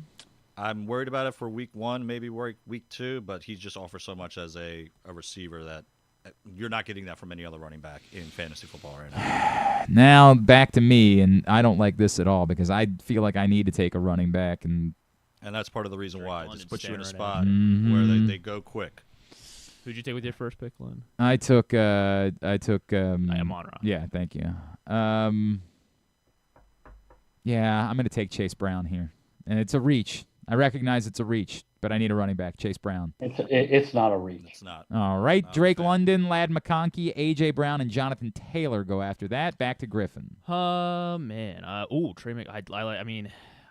I'm worried about it for week 1, maybe week 2, but he just offers so much as a receiver that you're not getting that from any other running back in fantasy football right now. Now back to me, and I don't like this at all because I feel like I need to take a running back, and that's part of the reason why. It just puts you in a staring spot Mm-hmm. where they go quick. Who'd you take with your first pick, Lynn? I took Amon-Ra. Yeah, thank you. Yeah, I'm going to take Chase Brown here, and it's a reach. I recognize it's a reach, but I need a running back. Chase Brown. It's not a reach. It's not. All right, Not Drake fair. London, Ladd McConkey, A.J. Brown, and Jonathan Taylor go after that. Back to Griffin. Man. Trey Mc.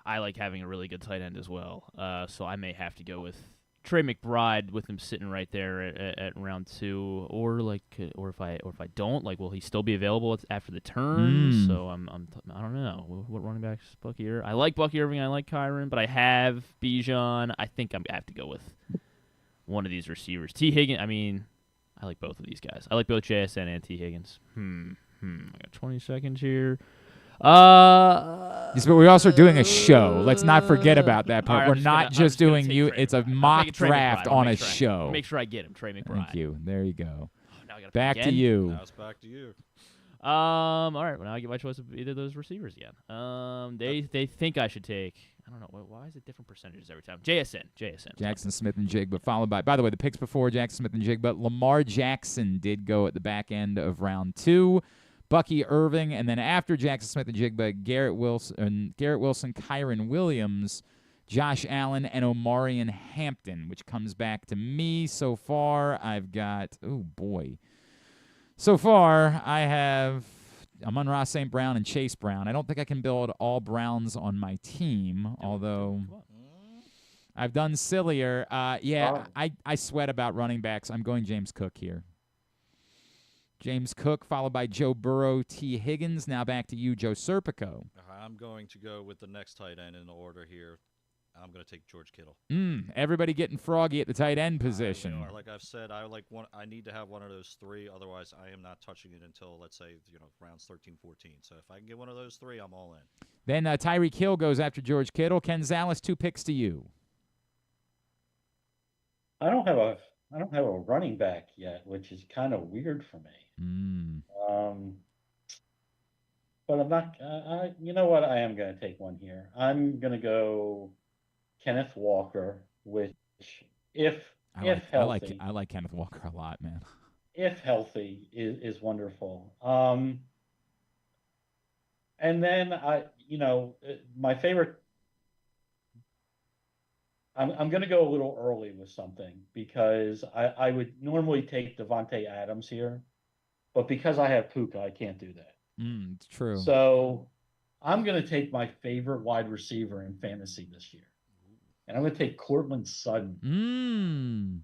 I like having a really good tight end as well. So I may have to go with Trey McBride with him sitting right there at round 2, or if I don't, will he still be available after the turn? So I don't know what running backs Bucky Irving. I like Bucky Irving. I like Kyron, but I have Bijan. I think I have to go with one of these receivers. T. Higgins. I like both of these guys. I like both JSN and T. Higgins. I got 20 seconds here. Yes, but we're also doing a show. Let's not forget about that part. Right, We're not just doing you. Trey It's a McBride. mock I'm taking Trey draft McBride. on a Make sure show. Make sure I get him, Trey McBride. Thank you. There you go. Now I gotta pick Back to again? you. Now it's back to you. All right. Well, now I get my choice of either of those receivers again. They think I should take. I don't know. Why is it different percentages every time? JSN. Jackson Smith and Jigba, followed by the way, the picks before Jackson Smith and Jigba, Lamar Jackson did go at the back end of round 2. Bucky Irving, and then after Jackson Smith and Jigba, Garrett Wilson, Kyron Williams, Josh Allen, and Omarion Hampton, which comes back to me. So far, I've got I have Amon-Ra St. Brown and Chase Brown. I don't think I can build all Browns on my team, although I've done sillier. I sweat about running backs. I'm going James Cook here. James Cook, followed by Joe Burrow, T. Higgins. Now back to you, Joe Serpico. I'm going to go with the next tight end in the order here. I'm going to take George Kittle. Everybody getting froggy at the tight end position. Like I've said, I need to have one of those three. Otherwise, I am not touching it until, let's say, rounds 13, 14. So if I can get one of those three, I'm all in. Then Tyreek Hill goes after George Kittle. Ken Zalis, 2 picks to you. I don't have a running back yet, which is kind of weird for me. But I'm not. You know what? I am going to take one here. I'm going to go Kenneth Walker, which if healthy, I like Kenneth Walker a lot, man. If healthy is wonderful. And then my favorite. I'm going to go a little early with something because I would normally take Devontae Adams here, but because I have Puka, I can't do that. It's true. So I'm going to take my favorite wide receiver in fantasy this year, and I'm going to take Courtland Sutton.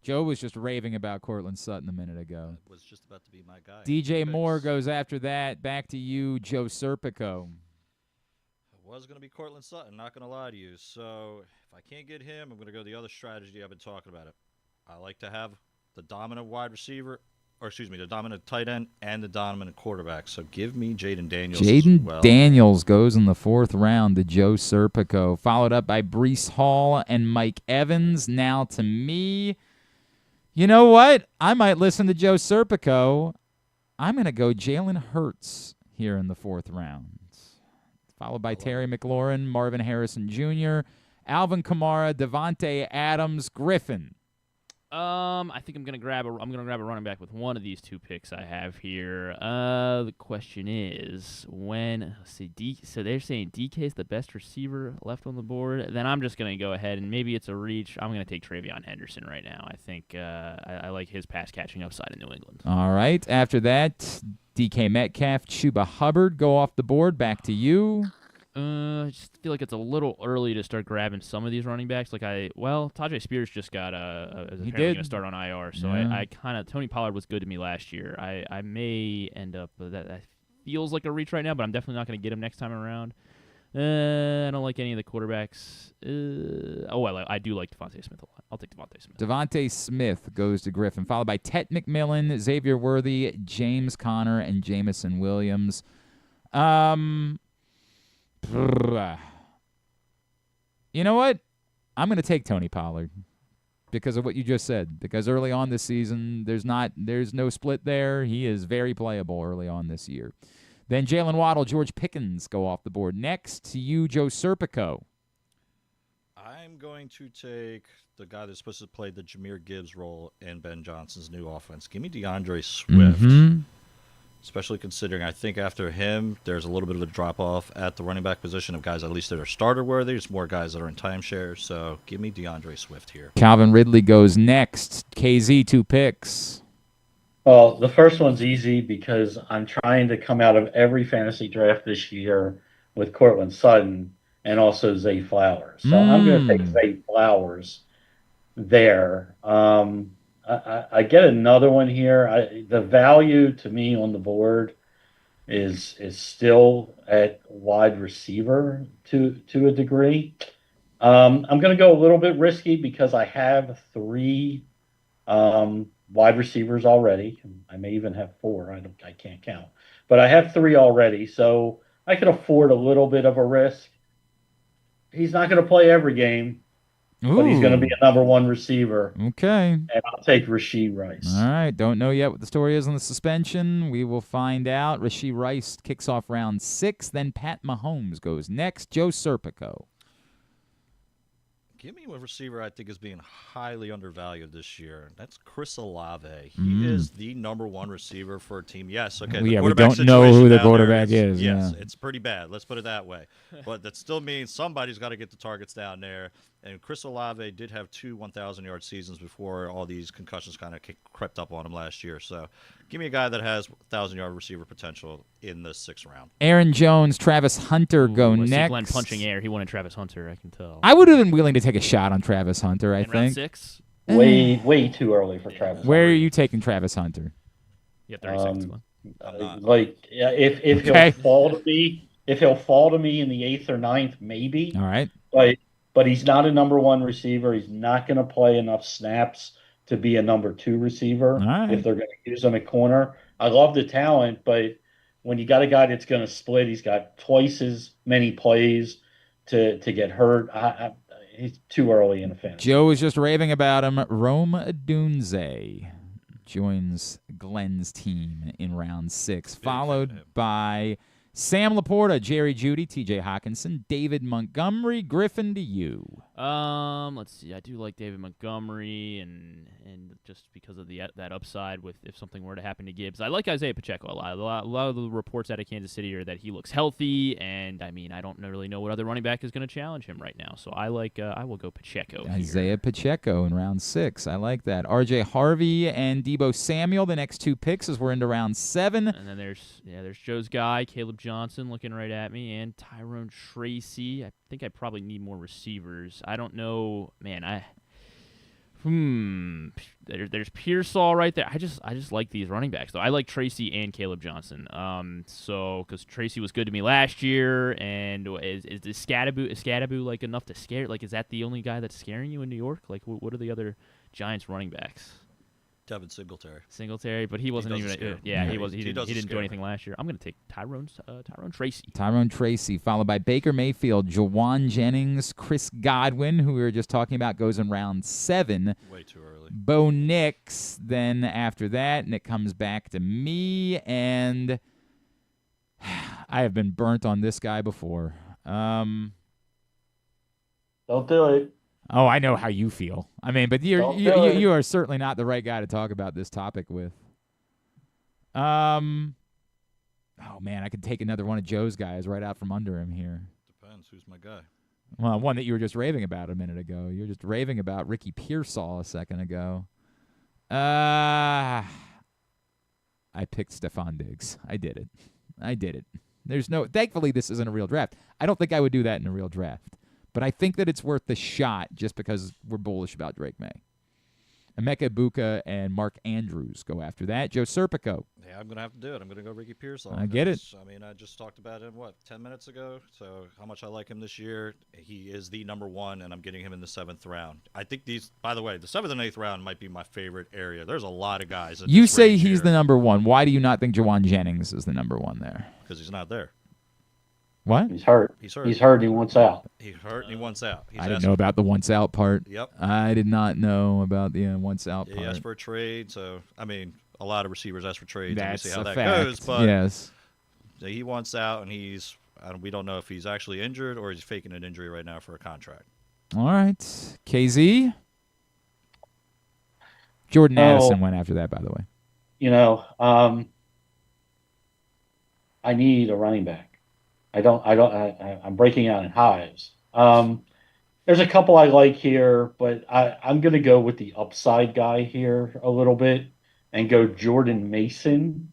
Joe was just raving about Courtland Sutton a minute ago. That was just about to be my guy. DJ Moore goes after that. Back to you, Joe Serpico. It was going to be Courtland Sutton, not going to lie to you. So if I can't get him, I'm going to go the other strategy I've been talking about. I like to have the dominant wide receiver, the dominant tight end and the dominant quarterback. So give me Jaden Daniels as well. Daniels goes in the 4th round to Joe Serpico, followed up by Breece Hall and Mike Evans. Now to me, you know what? I might listen to Joe Serpico. I'm going to go Jalen Hurts here in the 4th round, followed by Terry McLaurin, Marvin Harrison Jr., Alvin Kamara, Devontae Adams, Griffin. I think I'm gonna grab a running back with one of these 2 picks I have here. The question is so they're saying DK is the best receiver left on the board. Then I'm just gonna go ahead and maybe it's a reach. I'm gonna take Travion Henderson right now. I think I like his pass catching upside in New England. All right. After that, DK Metcalf, Chuba Hubbard go off the board. Back to you. I just feel like it's a little early to start grabbing some of these running backs. Tajay Spears just got apparently going to start on IR, so yeah. I kind of Tony Pollard was good to me last year. I may end up that feels like a reach right now, but I'm definitely not going to get him next time around. I don't like any of the quarterbacks. I do like Devontae Smith a lot. I'll take Devontae Smith. Devontae Smith goes to Griffin, followed by Tet McMillan, Xavier Worthy, James Conner, and Jamison Williams. You know what? I'm going to take Tony Pollard because of what you just said. Because early on this season, there's no split there. He is very playable early on this year. Then Jalen Waddle, George Pickens go off the board. Next to you, Joe Serpico. I'm going to take the guy that's supposed to play the Jahmyr Gibbs role in Ben Johnson's new offense. Give me DeAndre Swift. Especially considering I think after him, there's a little bit of a drop-off at the running back position of guys at least that are starter-worthy. There's more guys that are in timeshare, so give me DeAndre Swift here. Calvin Ridley goes next. KZ, 2 picks. Well, the first one's easy because I'm trying to come out of every fantasy draft this year with Courtland Sutton and also Zay Flowers. So I'm going to take Zay Flowers there. I get another one here. The value to me on the board is still at wide receiver to a degree. I'm going to go a little bit risky because I have 3 wide receivers already. I may even have 4. I can't count, but I have 3 already, so I can afford a little bit of a risk. He's not going to play every game. But he's going to be a number 1 receiver. Okay. And I'll take Rashee Rice. All right. Don't know yet what the story is on the suspension. We will find out. Rashee Rice kicks off round 6. Then Pat Mahomes goes next. Joe Serpico. Give me a receiver I think is being highly undervalued this year. That's Chris Olave. He is the number 1 receiver for a team. Yes, okay. We don't know who the quarterback is. Yes, yeah. It's pretty bad. Let's put it that way. But that still means somebody's got to get the targets down there. And Chris Olave did have 2 1,000-yard seasons before all these concussions kind of crept up on him last year. So give me a guy that has 1,000-yard receiver potential in the 6th round. Aaron Jones, Travis Hunter go next. I see Glenn punching air. He wanted Travis Hunter, I can tell. I would have been willing to take a shot on Travis Hunter, I think. Round 6? Way too early for Travis Where Hunter. are you taking Travis Hunter? Yeah, 30 seconds. Glenn. If Okay. he'll fall to me in the 8th or 9th, maybe. All right. But he's not a number 1 receiver. He's not going to play enough snaps to be a number 2 receiver right. if they're going to use him at corner. I love the talent, but when you got a guy that's going to split, he's got twice as many plays to get hurt. He's too early in the fantasy. Joe is just raving about him. Rome Odunze joins Glenn's team in round 6, followed by Sam Laporta, Jerry Jeudy, T.J. Hawkinson, David Montgomery. Griffin, to you. Let's see. I do like David Montgomery, and just because of that upside with if something were to happen to Gibbs. I like Isaiah Pacheco a lot. A lot of the reports out of Kansas City are that he looks healthy, and I mean I don't really know what other running back is going to challenge him right now. So I will go Pacheco. Isaiah Pacheco in round 6. I like that. R.J. Harvey and Deebo Samuel, the next 2 picks as we're into round 7. And then there's Joe's guy, Caleb Johnson, looking right at me, and Tyrone Tracy. I think I probably need more receivers. I don't know, man. There's Pearsall right there. I just like these running backs though. I like Tracy and Caleb Johnson. So because Tracy was good to me last year, and is Scadaboo like enough to scare? Like, is that the only guy that's scaring you in New York? Like, what are the other Giants running backs? Devin Singletary, but he wasn't even. He didn't do anything last year. I'm going to take Tyrone Tracy. Tyrone Tracy, followed by Baker Mayfield, Jawan Jennings, Chris Godwin, who we were just talking about, goes in round 7. Way too early. Bo Nix, then after that, and it comes back to me, and I have been burnt on this guy before. Don't do it. Oh, I know how you feel. I mean, but you are certainly not the right guy to talk about this topic with. Oh man, I could take another one of Joe's guys right out from under him here. Depends. Who's my guy? Well, one that you were just raving about a minute ago. You were just raving about Ricky Pearsall a second ago. I picked Stephon Diggs. I did it. Thankfully, this isn't a real draft. I don't think I would do that in a real draft. But I think that it's worth the shot just because we're bullish about Drake May. Emeka Ibuka and Mark Andrews go after that. Joe Serpico. Yeah, I'm going to have to do it. I'm going to go Ricky Pearsall. I get it. I mean, I just talked about him, 10 minutes ago? So how much I like him this year. He is the number 1, and I'm getting him in the 7th round. I think by the way, the 7th and 8th round might be my favorite area. There's a lot of guys. You say he's the number 1. Why do you not think Jawan Jennings is the number 1 there? Because he's not there. What? He's hurt. He's hurt and he wants out. He's hurt and he wants out. I didn't know about the once out part. Yep. I did not know about the once out part. He asked for a trade, so, I mean, a lot of receivers ask for trades. That's and we see how a that fact. goes. But yes. He wants out, and we don't know if he's actually injured or he's faking an injury right now for a contract. All right. KZ? Jordan Addison went after that, by the way. I need a running back. I'm breaking out in hives. There's a couple I like here, but I'm going to go with the upside guy here a little bit and go Jordan Mason.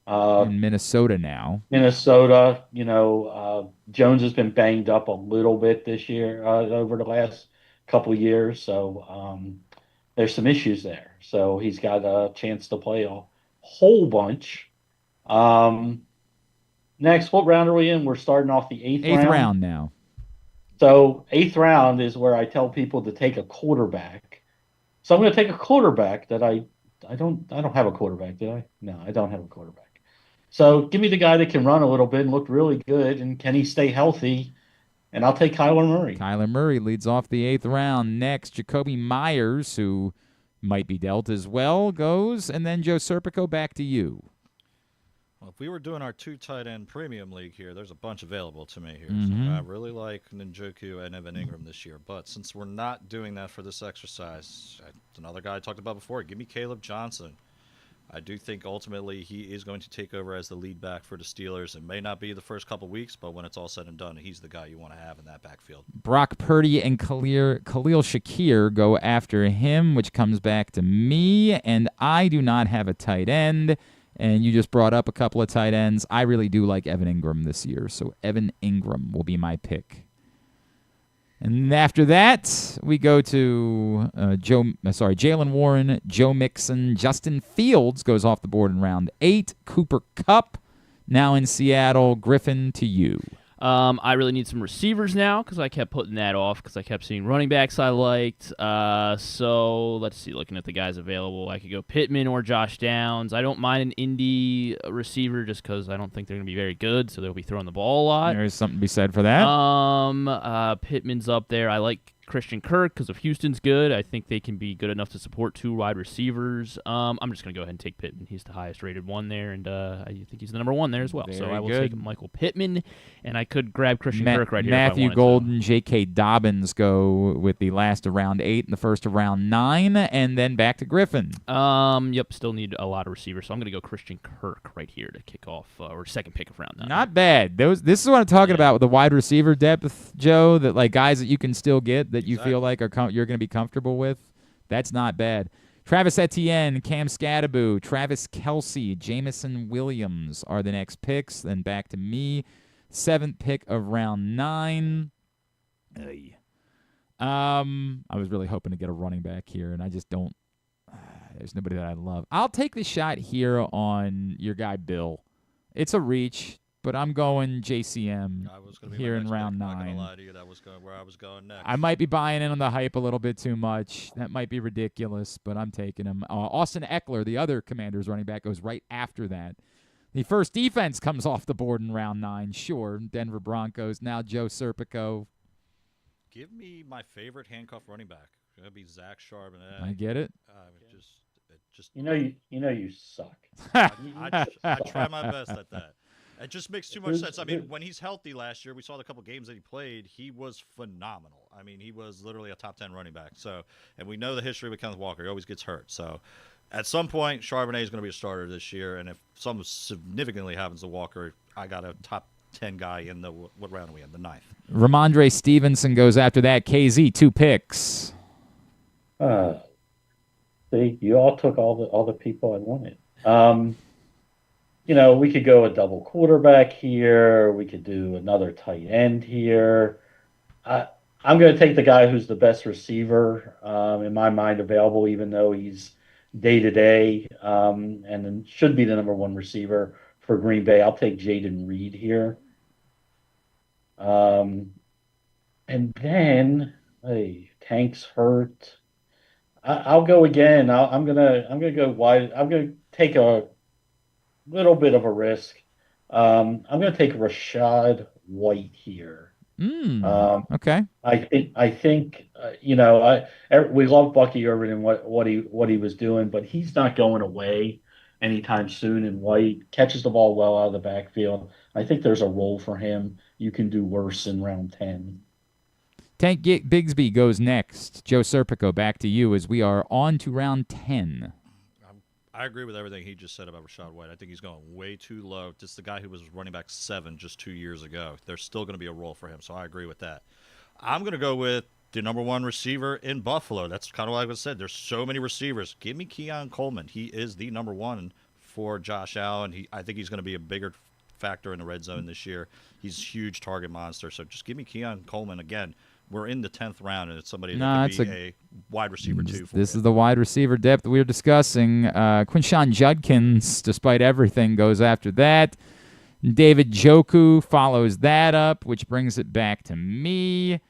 In Minnesota now. Minnesota, Jones has been banged up a little bit this year, over the last couple of years. So there's some issues there. So he's got a chance to play a whole bunch. Next, what round are we in? We're starting off the 8th round. 8th round now. So 8th round is where I tell people to take a quarterback. So I'm going to take a quarterback that I don't have a quarterback, do I? No, I don't have a quarterback. So give me the guy that can run a little bit and look really good, and can he stay healthy? And I'll take Kyler Murray. Kyler Murray leads off the 8th round. Next, Jacoby Myers, who might be dealt as well, goes. And then Joe Serpico, back to you. Well, if we were doing our 2 tight end premium league here, there's a bunch available to me here. Mm-hmm. So I really like Njoku and Evan Ingram this year. But since we're not doing that for this exercise, another guy I talked about before, give me Caleb Johnson. I do think ultimately he is going to take over as the lead back for the Steelers. It may not be the first couple weeks, but when it's all said and done, he's the guy you want to have in that backfield. Brock Purdy and Khalil Shakir go after him, which comes back to me, and I do not have a tight end. And you just brought up a couple of tight ends. I really do like Evan Ingram this year, so Evan Ingram will be my pick. And after that, we go to Jalen Warren, Joe Mixon, Justin Fields goes off the board in round 8. Cooper Kupp, now in Seattle. Griffin, to you. I really need some receivers now because I kept putting that off because I kept seeing running backs I liked. So let's see, looking at the guys available, I could go Pittman or Josh Downs. I don't mind an Indy receiver just because I don't think they're going to be very good, so they'll be throwing the ball a lot. There is something to be said for that. Pittman's up there. I like Christian Kirk because if Houston's good, I think they can be good enough to support 2 wide receivers. I'm just going to go ahead and take Pittman. He's the highest rated one there, and I think he's the number 1 there as well. Very so I will good. take Michael Pittman, and I could grab Christian Kirk right here. Matthew if I wanted Golden, J.K. Dobbins go with the last of round 8 and the first of round 9, and then back to Griffin. Yep, still need a lot of receivers, so I'm going to go Christian Kirk right here to kick off, or second pick of round 9. Not bad. This is what I'm talking about with the wide receiver depth, Joe, that like guys that you can still get that you feel like are you're going to be comfortable with. That's not bad. Travis Etienne, Cam Scattaboo, Travis Kelsey, Jamison Williams are the next picks. Then back to me. 7th pick of round 9. I was really hoping to get a running back here, and I just don't. There's nobody that I love. I'll take the shot here on your guy Bill. It's a reach, but I'm going JCM here in round 9. I'm not gonna lie to you, that was where I was going next. I might be buying in on the hype a little bit too much. That might be ridiculous, but I'm taking him. Austin Eckler, the other Commanders running back, goes right after that. The first defense comes off the board in round 9. Sure, Denver Broncos. Now Joe Serpico. Give me my favorite handcuff running back. It's gonna be Zach Charbonnet. I get it. Just You know you suck. I try my best at that. It just makes too much sense. I mean, when he's healthy last year, we saw the couple games that he played. He was phenomenal. I mean, he was literally a top 10 running back. So, and we know the history with Kenneth Walker. He always gets hurt. So, at some point, Charbonnet is going to be a starter this year. And if something significantly happens to Walker, I got a top 10 guy in the what round are we in? The 9th. Ramondre Stevenson goes after that. KZ, 2 picks. See, you all took all the people I wanted. We could go a double quarterback here. We could do another tight end here. I'm going to take the guy who's the best receiver in my mind available, even though he's day-to-day and should be the number 1 receiver for Green Bay. I'll take Jaden Reed here. And then, Tank's hurt. I'll go again. I'm gonna go wide. I'm gonna take a little bit of a risk. I'm gonna take Rashad White here. Okay. I think we love Bucky Irvin and what he was doing, but he's not going away anytime soon. And White catches the ball well out of the backfield. I think there's a role for him. You can do worse in round 10. Tank Bigsby goes next. Joe Serpico, back to you as we are on to round 10. I agree with everything he just said about Rashad White. I think he's going way too low. Just the guy who was running back 7 just 2 years ago. There's still going to be a role for him, so I agree with that. I'm going to go with the number 1 receiver in Buffalo. That's kind of what I said. There's so many receivers. Give me Keon Coleman. He is the number 1 for Josh Allen. I think he's going to be a bigger factor in the red zone this year. He's a huge target monster. So just give me Keon Coleman again. We're in the 10th round, and it's somebody that could be a wide receiver, too. This is the wide receiver depth we were discussing. Quinshon Judkins, despite everything, goes after that. David Njoku follows that up, which brings it back to me.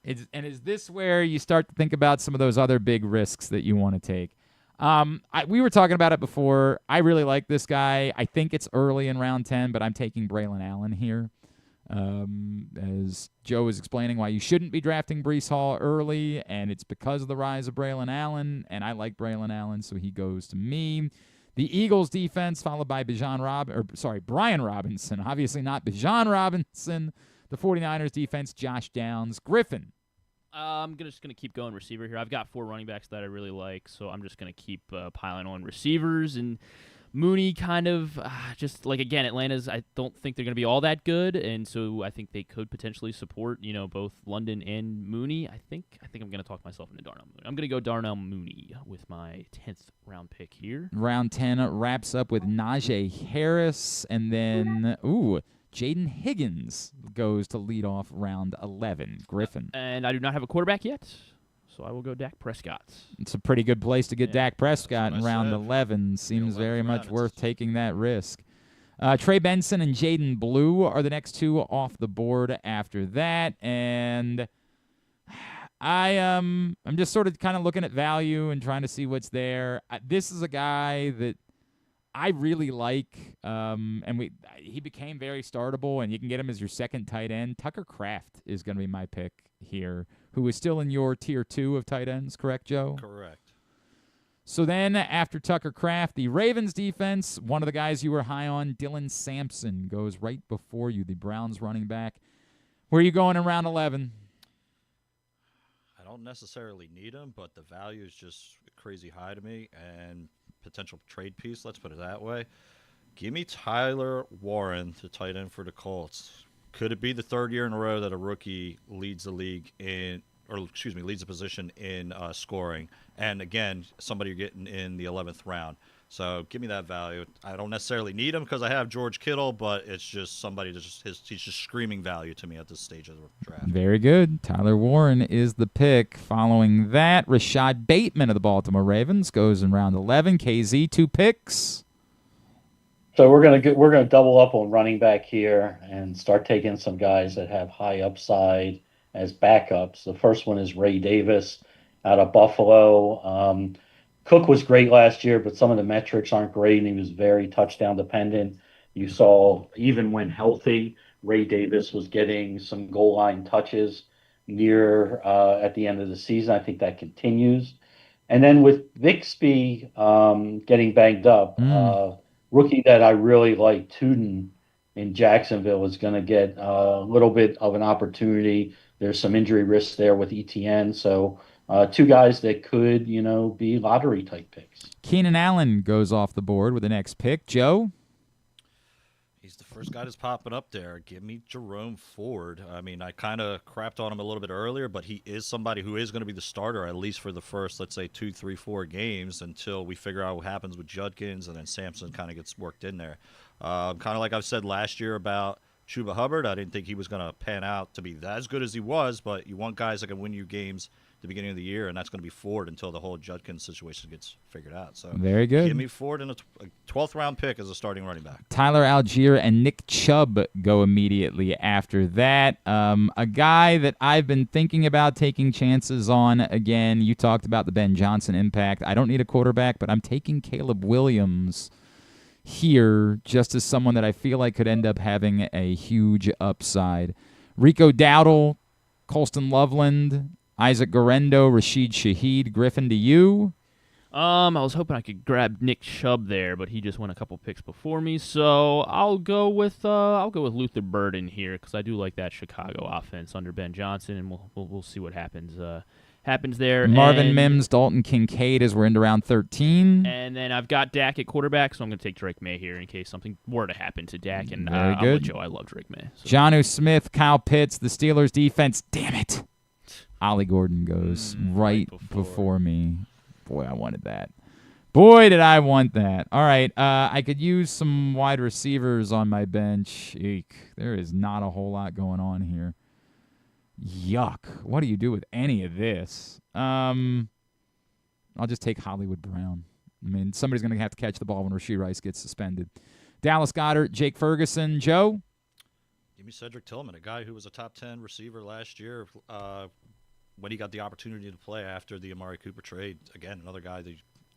Is this where you start to think about some of those other big risks that you want to take? We were talking about it before. I really like this guy. I think it's early in round 10, but I'm taking Braylon Allen here. As Joe was explaining why you shouldn't be drafting Breece Hall early, and it's because of the rise of Braylon Allen, and I like Braylon Allen, so he goes to me. The Eagles defense, followed by Brian Robinson. Obviously not Bijan Robinson. The 49ers defense, Josh Downs. Griffin. I'm just going to keep going receiver here. I've got 4 running backs that I really like, so I'm just going to keep piling on receivers. And Mooney kind of just like, again, Atlanta's, I don't think they're going to be all that good, and so I think they could potentially support, both London and Mooney. I think I'm going to talk myself into Darnell Mooney. I'm going to go Darnell Mooney with my 10th round pick here. Round 10 wraps up with Najee Harris, and then, Jaden Higgins goes to lead off round 11. Griffin. And I do not have a quarterback yet, so I will go Dak Prescott. It's a pretty good place to get Dak Prescott in round 11. Seems 11th very much round, worth taking that risk. Trey Benson and Jaden Blue are the next two off the board after that. And I'm just sort of kind of looking at value and trying to see what's there. This is a guy that I really like, and he became very startable, and you can get him as your second tight end. Tucker Kraft is going to be my pick here, who is still in your tier 2 of tight ends, correct, Joe? Correct. So then after Tucker Kraft, the Ravens defense, one of the guys you were high on, Dylan Sampson, goes right before you, the Browns running back. Where are you going in round 11? I don't necessarily need him, but the value is just crazy high to me, and potential trade piece, let's put it that way. Give me Tyler Warren to tight end for the Colts. Could it be the third year in a row that a rookie leads the league leads a position in scoring? And again, somebody you're getting in the 11th round. So give me that value. I don't necessarily need him because I have George Kittle, but it's just somebody that he's just screaming value to me at this stage of the draft. Very good. Tyler Warren is the pick. Following that, Rashad Bateman of the Baltimore Ravens goes in round 11. KZ, 2 picks. So we're gonna double up on running back here and start taking some guys that have high upside as backups. The first one is Ray Davis out of Buffalo. Cook was great last year, but some of the metrics aren't great, and he was very touchdown dependent. You saw even when healthy, Ray Davis was getting some goal line touches near at the end of the season. I think that continues. And then with Bixby getting banged up, rookie that I really like, Tuden in Jacksonville, is going to get a little bit of an opportunity. There's some injury risks there with ETN, so two guys that could, be lottery-type picks. Keenan Allen goes off the board with the next pick. Joe? He's the first guy that's popping up there. Give me Jerome Ford. I mean, I kind of crapped on him a little bit earlier, but he is somebody who is going to be the starter, at least for the first, let's say, 2, 3, 4 games until we figure out what happens with Judkins, and then Sampson kind of gets worked in there. Kind of like I've said last year about Chuba Hubbard. I didn't think he was going to pan out to be as good as he was, but you want guys that can win you games at the beginning of the year, and that's going to be Ford until the whole Judkins situation gets figured out. So very good. Give me Ford in a 12th round pick as a starting running back. Tyler Algier and Nick Chubb go immediately after that. A guy that I've been thinking about taking chances on. Again, you talked about the Ben Johnson impact. I don't need a quarterback, but I'm taking Caleb Williams here just as someone that I feel like could end up having a huge upside. Rico Dowdle, Colston Loveland, Isaac Guerrero, Rashid Shaheed. Griffin, to you? I was hoping I could grab Nick Chubb there, but he just went a couple picks before me, so I'll go with Luther Burden here because I do like that Chicago offense under Ben Johnson, and we'll see what happens there. Marvin Mims, Dalton Kincaid as we're into round 13. And then I've got Dak at quarterback, so I'm going to take Drake May here in case something were to happen to Dak. And Very I'm good. with Joe. I love Drake May. So. Jonnu Smith, Kyle Pitts, the Steelers defense. Damn it. Ollie Gordon goes right before me. Boy, I wanted that. Boy, did I want that. All right, I could use some wide receivers on my bench. Eek, there is not a whole lot going on here. Yuck. What do you do with any of this? I'll just take Hollywood Brown. I mean, somebody's going to have to catch the ball when Rashee Rice gets suspended. Dallas Goedert, Jake Ferguson. Joe? Give me Cedric Tillman, a guy who was a top 10 receiver last year when he got the opportunity to play after the Amari Cooper trade. Again, another guy that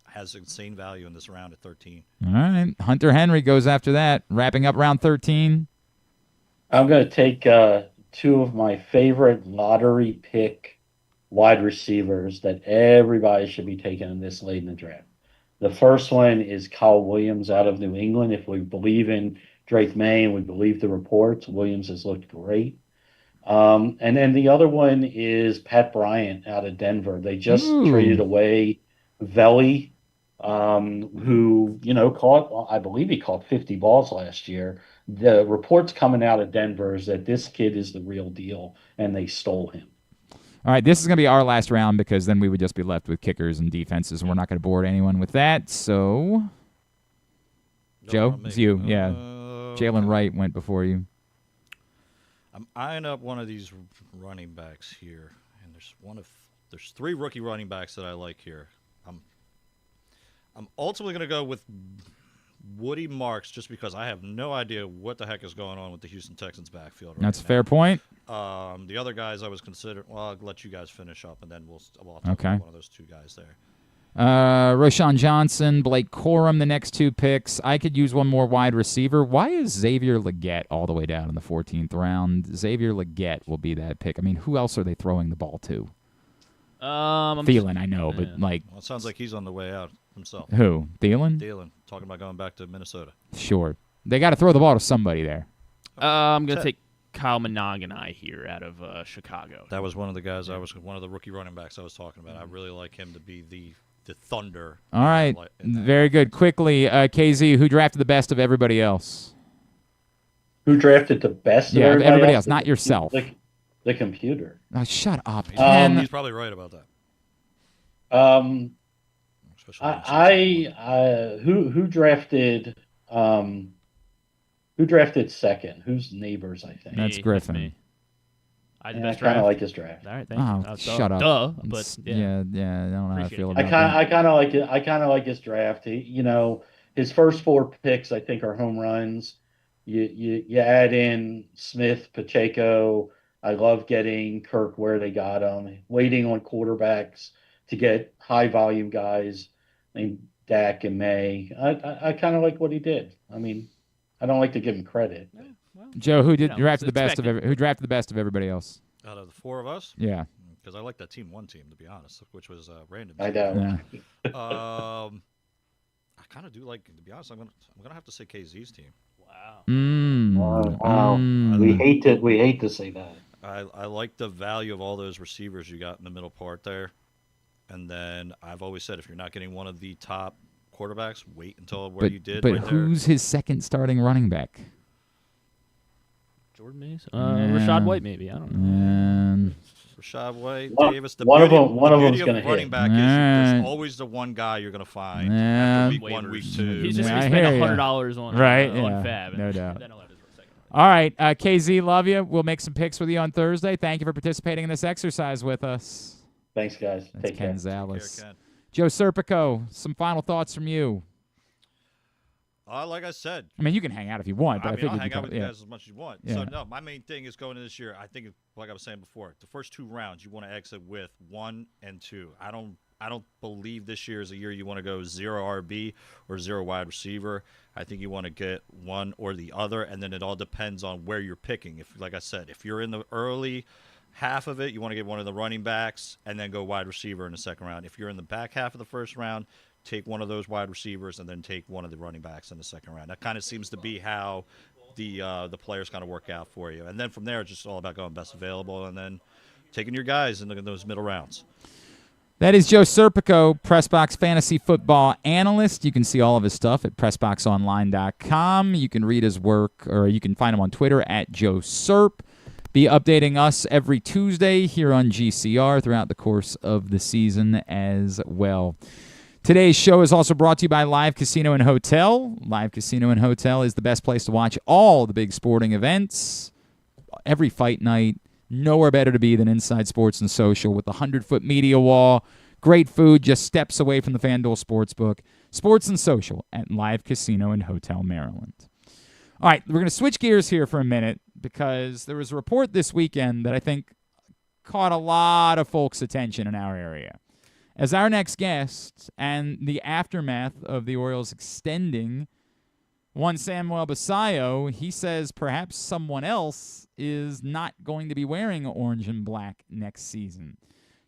has insane value in this round at 13. All right. Hunter Henry goes after that, wrapping up round 13. I'm going to take two of my favorite lottery pick wide receivers that everybody should be taking in this late in the draft. The first one is Kyle Williams out of New England. If we believe in Drake May and we believe the reports, Williams has looked great. And then the other one is Pat Bryant out of Denver. They just traded away Veli, who, I believe he caught 50 balls last year. The reports coming out of Denver is that this kid is the real deal, and they stole him. All right, this is going to be our last round because then we would just be left with kickers and defenses, and we're not going to board anyone with that. So, Joe, it's you. Yeah. Jalen Wright went before you. I'm eyeing up one of these running backs here, and there's 3 rookie running backs that I like here. I'm ultimately going to go with Woody Marks just because I have no idea what the heck is going on with the Houston Texans backfield right That's a now. fair point. The other guys I was considering, well, I'll let you guys finish up, and then we'll talk about one of those 2 guys there. Roshan Johnson, Blake Corum, the next 2 picks. I could use one more wide receiver. Why is Xavier Legette all the way down in the 14th round? Xavier Legette will be that pick. I mean, who else are they throwing the ball to? Thielen, I know, but like... Well, it sounds like he's on the way out himself. Who? Thielen? Thielen, talking about going back to Minnesota. Sure. They got to throw the ball to somebody there. I'm going to take Kyle Monaghanai here out of Chicago. That was one of the guys one of the rookie running backs I was talking about. I really like him to be the Thunder. All right. Very good. Quickly, KZ, who drafted the best of everybody else? Who drafted the best? Yeah, of everybody else, not yourself. The computer. Oh, shut up. He's probably right about that. Who drafted second? Who's Neighbors? I think that's Griffin. I kind of like his draft. All right, thank you. Shut up. Duh, but yeah, I don't know how I feel about that. I kind of like it. I kind of like his draft. His first 4 picks I think are home runs. You add in Smith, Pacheco. I love getting Kirk where they got him. Waiting on quarterbacks to get high volume guys named Dak and May. I kind of like what he did. I mean, I don't like to give him credit. Joe, who drafted the best who drafted the best of everybody else? Out of the 4 of us? Yeah. Because I like that team to be honest, which was random. I know. Yeah. I kind of do like, to be honest, I'm gonna have to say KZ's team. Wow. Wow. We hate to say that. I like the value of all those receivers you got in the middle part there. And then I've always said if you're not getting one of the top quarterbacks, wait until you did. But right who's his second starting running back? Jordan Mason? Rashad White, maybe. I don't know. Rashad White, Davis. One of them's going to hit. Running back is there's always the one guy you're going to find after week 1, week 2. He's just going to spend $100 on on Fab. No doubt. All right, KZ, love you. We'll make some picks with you on Thursday. Thank you for participating in this exercise with us. Thanks, guys. That's Take Ken care. Zalis. Joe Serpico, some final thoughts from you. Like I said, I mean, you can hang out if you want, but I think I'll hang out with you guys as much as you want. Yeah. So no, my main thing is going into this year. I think, like I was saying before, the first 2 rounds you want to exit with 1 and 2. I don't believe this year is a year you want to go 0 RB or 0 wide receiver. I think you want to get one or the other, and then it all depends on where you're picking. If, like I said, if you're in the early half of it, you want to get one of the running backs and then go wide receiver in the second round. If you're in the back half of the first round, take one of those wide receivers and then take one of the running backs in the second round. That kind of seems to be how the players kind of work out for you. And then from there, it's just all about going best available and then taking your guys in those middle rounds. That is Joe Serpico, PressBox Fantasy Football analyst. You can see all of his stuff at PressBoxOnline.com. You can read his work, or you can find him on Twitter at Joe Serp. Be updating us every Tuesday here on GCR throughout the course of the season as well. Today's show is also brought to you by Live Casino and Hotel. Live Casino and Hotel is the best place to watch all the big sporting events. Every fight night, nowhere better to be than Inside Sports and Social with the 100-foot media wall. Great food just steps away from the FanDuel Sportsbook. Sports and Social at Live Casino and Hotel, Maryland. All right, we're going to switch gears here for a minute because there was a report this weekend that I think caught a lot of folks' attention in our area. As our next guest and the aftermath of the Orioles extending one Samuel Basallo, he says perhaps someone else is not going to be wearing orange and black next season.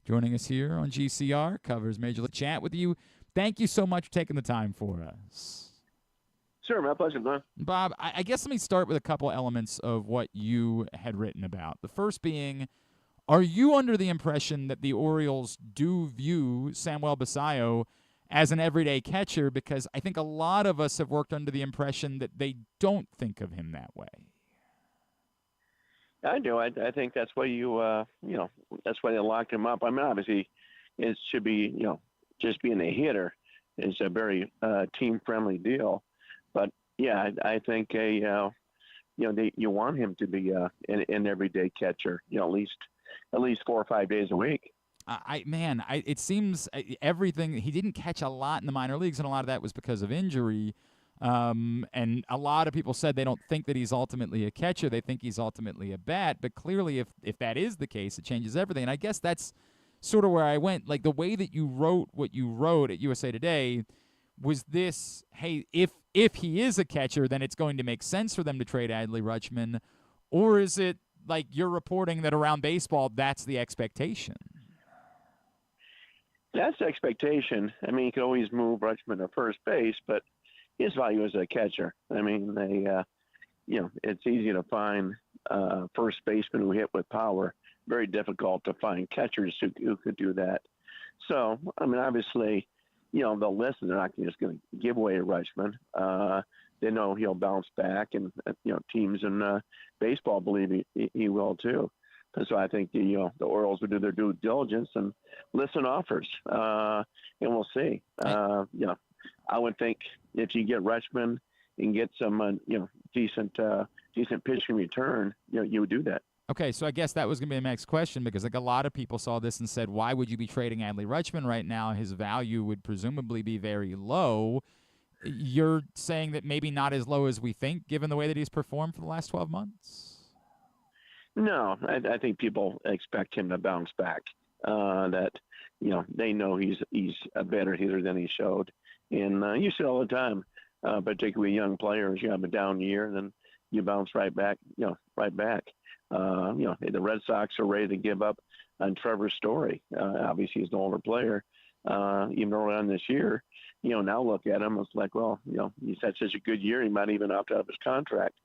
Joining us here on GCR, covers Major League Chat with you. Thank you so much for taking the time for us. Sure, my pleasure, man. Bob, I guess let me start with a couple elements of what you had written about. The first being, are you under the impression that the Orioles do view Samuel Basallo as an everyday catcher? Because I think a lot of us have worked under the impression that they don't think of him that way. I do. I think that's why that's why they locked him up. I mean, obviously, it should be, just being a hitter is a very team-friendly deal. But, yeah, I think you want him to be an everyday catcher, at least 4 or 5 days a week. It seems everything. He didn't catch a lot in the minor leagues, and a lot of that was because of injury. And a lot of people said they don't think that he's ultimately a catcher. They think he's ultimately a bat. But clearly, if that is the case, it changes everything. And I guess that's sort of where I went. Like the way that you wrote what you wrote at USA Today was this: hey, if he is a catcher, then it's going to make sense for them to trade Adley Rutschman, or is it like you're reporting that around baseball that's the expectation? That's the expectation. I mean, you could always move Rutschman to first base, but his value as a catcher. I mean, it's easy to find first basemen who hit with power. Very difficult to find catchers who could do that. So, I mean, obviously, they'll listen. They're not just going to give away a Rutschman. They know he'll bounce back, and teams in baseball believe he will too. And so I think the Orioles would do their due diligence and listen offers, and we'll see. I would think if you get Rutschman and get some decent pitching return, you would do that. Okay, so I guess that was going to be the next question, because like a lot of people saw this and said, why would you be trading Adley Rutschman right now? His value would presumably be very low. You're saying that maybe not as low as we think, given the way that he's performed for the last 12 months? No, I think people expect him to bounce back. That they know he's a better hitter than he showed, and you see it all the time, particularly young players. You have a down year, and then you bounce right back. Right back. The Red Sox are ready to give up on Trevor Story. Obviously, he's an older player. Even early on this year, now look at him. It's like, well, he's had such a good year, he might even opt out of his contract.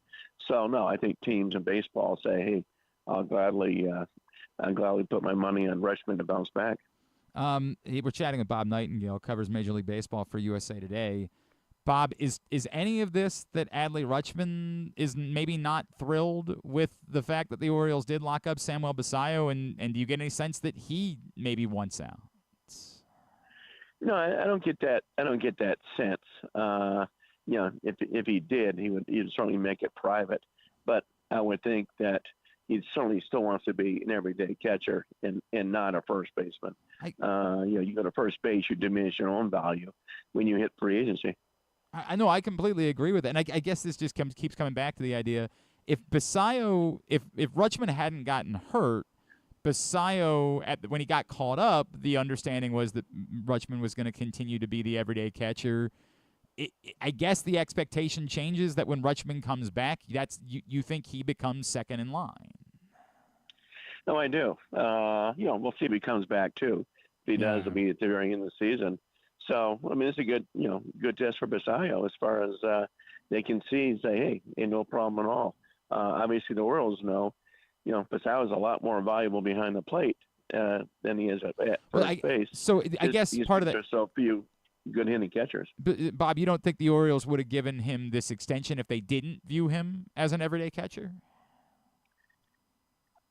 So no, I think teams in baseball say, hey, I'll gladly put my money on Rutschman to bounce back. We're chatting with Bob Nightengale, covers Major League Baseball for USA Today. Bob, is any of this that Adley Rutschman is maybe not thrilled with the fact that the Orioles did lock up Samuel Basallo, and do you get any sense that he maybe wants out? No, I don't get that. I don't get that sense. If he did, he'd certainly make it private. But I would think that he certainly still wants to be an everyday catcher and not a first baseman. You go to first base, you diminish your own value when you hit free agency. I know, I completely agree with it, and I guess this just keeps coming back to the idea: if Basallo, if Rutschman hadn't gotten hurt, Basallo, when he got called up, the understanding was that Rutschman was going to continue to be the everyday catcher. I guess the expectation changes that when Rutschman comes back, you think he becomes second in line. No, I do. We'll see if he comes back too. If he does, it'll be at the very end of the season. So, I mean, it's a good test for Basallo as far as they can see and say, hey, ain't no problem at all. Obviously, the Orioles know, Basallo is a lot more valuable behind the plate than he is at first base. So I guess part of that. There's so few good hitting catchers. But Bob, you don't think the Orioles would have given him this extension if they didn't view him as an everyday catcher?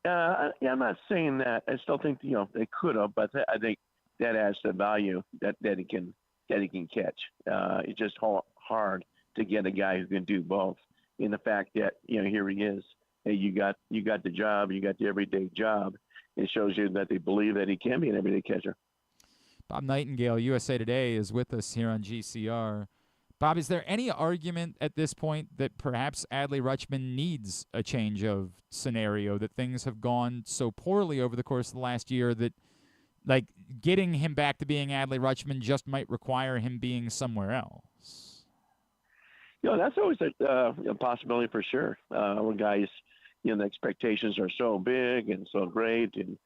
I'm not saying that. I still think they could have, but I think that adds the value that he can catch. It's just hard to get a guy who can do both. In the fact that here he is. Hey, you got the job. You got the everyday job. It shows you that they believe that he can be an everyday catcher. Bob Nightengale, USA Today, is with us here on GCR. Bob, is there any argument at this point that perhaps Adley Rutschman needs a change of scenario, that things have gone so poorly over the course of the last year that, like, getting him back to being Adley Rutschman just might require him being somewhere else? That's always a possibility for sure. When guys, the expectations are so big and so great, and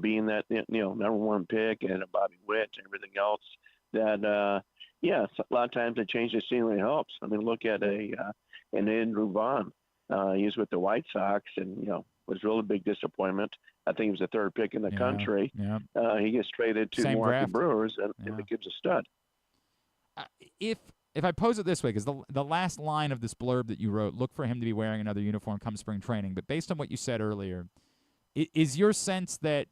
being that number one pick and a Bobby Witt and everything else, that a lot of times a change of scenery helps. I mean, look at an Andrew Vaughn. He was with the White Sox and was a really big disappointment. I think he was the third pick in the country. Yeah. He gets traded to Milwaukee Brewers and becomes a stud. If I pose it this way, because the last line of this blurb that you wrote, look for him to be wearing another uniform come spring training. But based on what you said earlier, is your sense that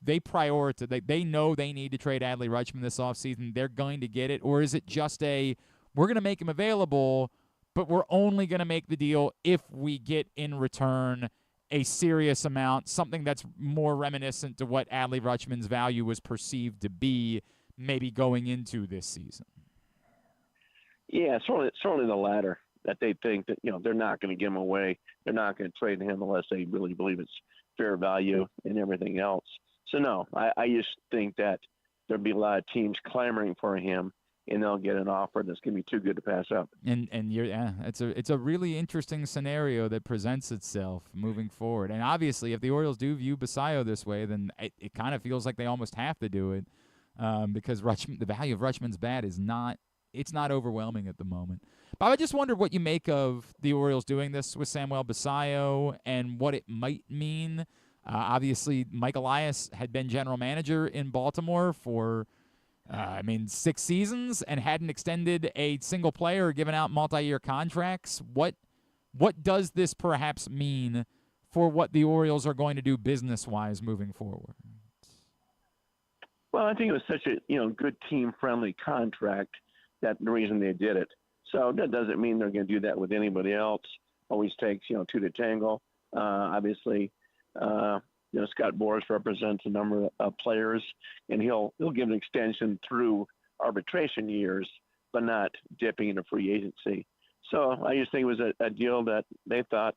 they prioritize, they know they need to trade Adley Rutschman this offseason, they're going to get it? Or is it just we're going to make him available, but we're only going to make the deal if we get in return a serious amount, something that's more reminiscent to what Adley Rutschman's value was perceived to be maybe going into this season? Yeah, certainly the latter, that they think that, they're not going to give him away. They're not going to trade him unless they really believe it's fair value and everything else. So, no, I just think that there'll be a lot of teams clamoring for him, and they'll get an offer that's going to be too good to pass up. And it's a really interesting scenario that presents itself moving forward. And obviously, if the Orioles do view Basayo this way, then it kind of feels like they almost have to do it because the value of Rutschman's bat is not overwhelming at the moment. Bob, I just wondered what you make of the Orioles doing this with Samuel Basayo and what it might mean. Obviously, Mike Elias had been general manager in Baltimore for 6 seasons and hadn't extended a single player or given out multi-year contracts. What does this perhaps mean for what the Orioles are going to do business-wise moving forward? Well, I think it was such a good team-friendly contract that the reason they did it. So that doesn't mean they're going to do that with anybody else. Always takes two to tango. Obviously, Scott Boras represents a number of players, and he'll give an extension through arbitration years, but not dipping into free agency. So I just think it was a deal that they thought,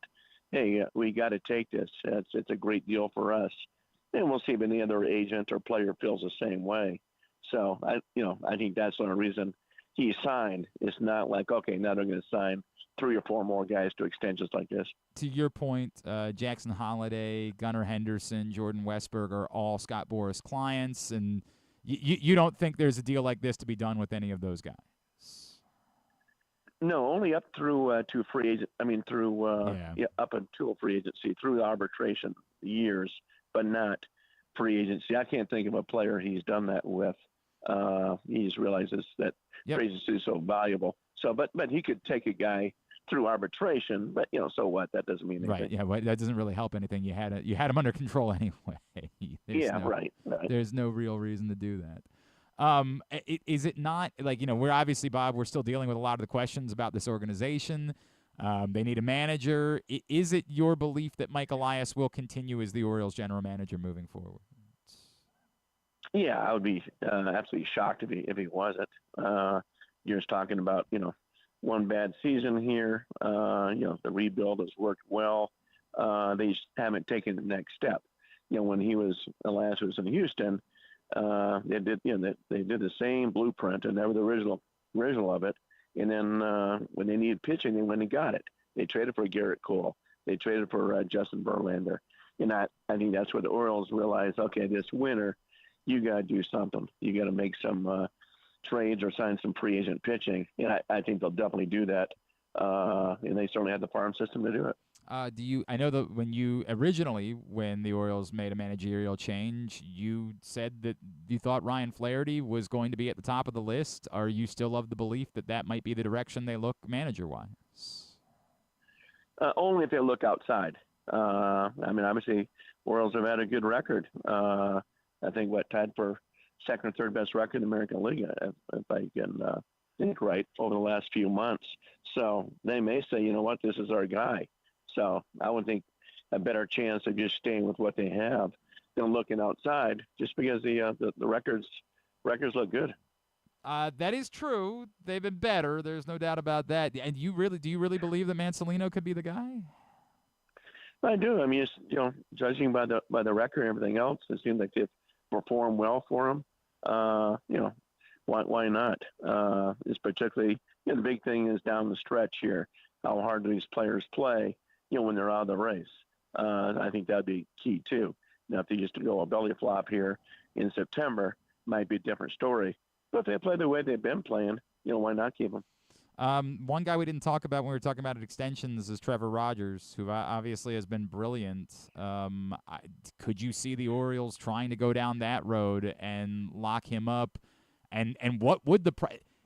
hey, we got to take this. It's a great deal for us, and we'll see if any other agent or player feels the same way. So I think that's the only reason he signed. It's not like, okay, now they're going to sign 3 or 4 more guys to extensions like this. To your point, Jackson Holliday, Gunnar Henderson, Jordan Westberg are all Scott Boras clients, and you don't think there's a deal like this to be done with any of those guys? No, only up through to free agent. Up until free agency, through the arbitration years, but not free agency. I can't think of a player he's done that with. He just realizes that free agency is so valuable. So, but he could take a guy through arbitration, but so what? That doesn't mean anything. Right? Yeah, well, that doesn't really help anything. You had him under control anyway. Right. There's no real reason to do that. Is it not like we're obviously, Bob, we're still dealing with a lot of the questions about this organization. They need a manager. Is it your belief that Mike Elias will continue as the Orioles general manager moving forward? Yeah, I would be absolutely shocked if he wasn't. You're just talking about one bad season here. The rebuild has worked well. They just haven't taken the next step. When Elias was in Houston, they did the same blueprint, and that was the original of it. And then when they needed pitching, they went and got it. They traded for Garrett Cole. They traded for Justin Verlander. And I think that's where the Orioles realized, okay, this winter, you got to do something. You got to make some trades or sign some free agent pitching. And I think they'll definitely do that. And they certainly have the farm system to do it. I know that when the Orioles made a managerial change, you said that you thought Ryan Flaherty was going to be at the top of the list. Are you still of the belief that might be the direction they look manager-wise? Only if they look outside. Obviously, Orioles have had a good record. I think tied for second or third best record in the American League, if I can think right, over the last few months. So they may say, you know what, this is our guy. So I would think a better chance of just staying with what they have than looking outside, just because the records look good. That is true. They've been better. There's no doubt about that. And do you really believe that Mansolino could be the guy? I do. I mean, it's, judging by the record and everything else, it seems like they've performed well for him. Why not? It's particularly, the big thing is down the stretch here. How hard do these players play, when they're out of the race? I think that'd be key too. Now, if they just go a belly flop here in September, might be a different story. But if they play the way they've been playing, why not keep them? One guy we didn't talk about when we were talking about extensions is Trevor Rogers, who obviously has been brilliant. Could you see the Orioles trying to go down that road and lock him up? And what would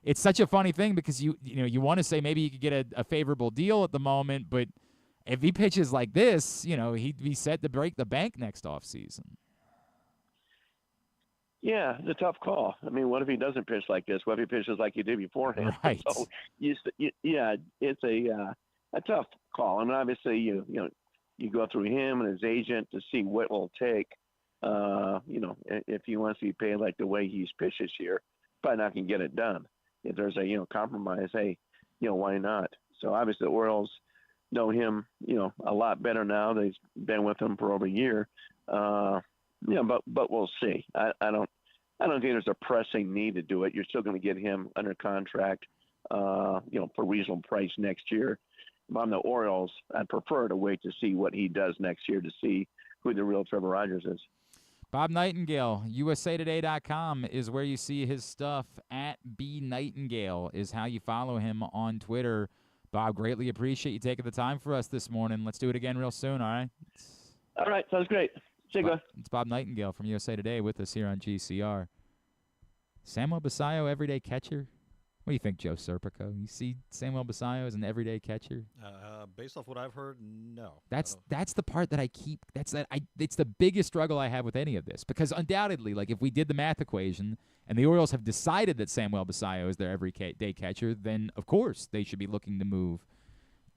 it's such a funny thing because you want to say maybe you could get a favorable deal at the moment, but if he pitches like this, he'd be set to break the bank next offseason. Yeah, it's a tough call. I mean, what if he doesn't pitch like this? What if he pitches like he did beforehand? Right. So, yeah, it's a tough call. I mean, obviously, you go through him and his agent to see what it will take. If he wants to be paid like the way he's pitched this year, probably not going to get it done. If there's a compromise, hey, why not? So obviously the Orioles know him, a lot better now. They've been with him for over a year. But we'll see. I don't think there's a pressing need to do it. You're still going to get him under contract, for reasonable price next year. If I'm the Orioles, I'd prefer to wait to see what he does next year to see who the real Trevor Rogers is. Bob Nightengale, usatoday.com is where you see his stuff. At B Nightengale is how you follow him on Twitter. Bob, greatly appreciate you taking the time for us this morning. Let's do it again real soon, all right? All right, sounds great. See you guys. It's Bob Nightengale from USA Today with us here on GCR. Samuel Basallo, everyday catcher. What do you think, Joe Serpico? You see Samuel Basallo as an everyday catcher? Based off what I've heard, no. That's the part that I keep. It's the biggest struggle I have with any of this, because undoubtedly, like, if we did the math equation and the Orioles have decided that Samuel Basallo is their everyday catcher, then of course they should be looking to move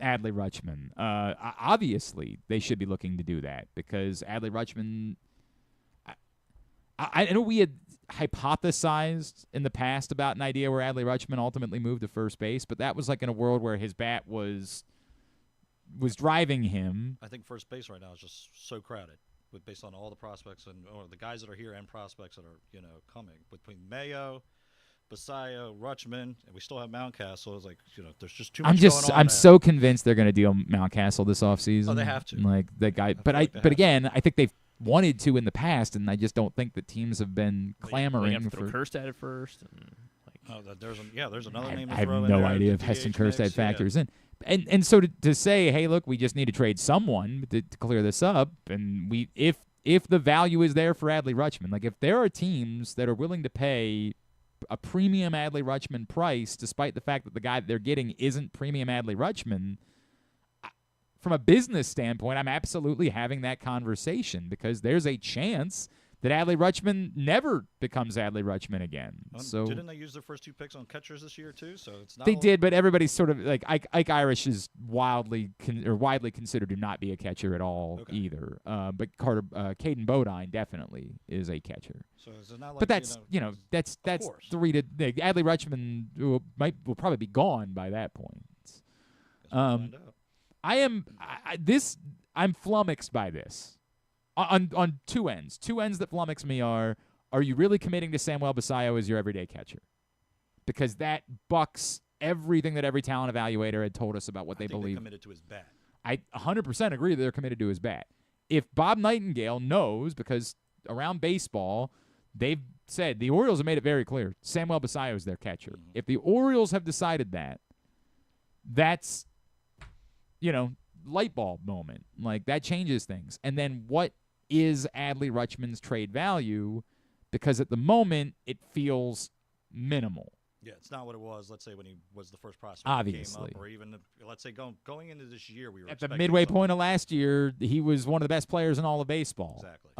Adley Rutschman. Obviously, they should be looking to do that because Adley Rutschman. I know we had hypothesized in the past about an idea where Adley Rutschman ultimately moved to first base, but that was like in a world where his bat was driving him. I think first base right now is just so crowded, based on all the prospects or the guys that are here and prospects that are coming between Mayo, Basallo, Rutschman, and we still have Mountcastle. It's like there's just too much going on. I'm so convinced they're going to deal Mountcastle this offseason. Oh, they have to. Like the guy, but again, I think they've wanted to in the past, and I just don't think the teams have been clamoring for. Kjerstad at first. And there's another name. I have no idea if Heston Kjerstad factors in, and so to say, hey, look, we just need to trade someone to clear this up, and if the value is there for Adley Rutschman, like if there are teams that are willing to pay a premium Adley Rutschman price, despite the fact that the guy that they're getting isn't premium Adley Rutschman. From a business standpoint, I'm absolutely having that conversation because there's a chance that Adley Rutschman never becomes Adley Rutschman again. So didn't they use their first 2 picks on catchers this year too? So it's not. They did, but everybody's sort of like Ike Irish is widely considered to not be a catcher at all either. But Caden Bodine definitely is a catcher. So is it not like? But that's that's 3 to Adley Rutschman will probably be gone by that point. I'm flummoxed by this on 2 ends. 2 ends that flummox me are you really committing to Samuel Basallo as your everyday catcher? Because that bucks everything that every talent evaluator had told us about what they believe. They're committed to his bat. I 100% agree that they're committed to his bat. If Bob Nightengale knows, because around baseball, they've said, the Orioles have made it very clear, Samuel Basallo is their catcher. Mm-hmm. If the Orioles have decided that, that's light bulb moment. Like, that changes things. And then what is Adley Rutschman's trade value? Because at the moment, it feels minimal. Yeah, it's not what it was, let's say, when he was the first prospect. Obviously. Came up, or even, let's say, going into this year, we were at the midway point of last year, he was one of the best players in all of baseball. Exactly.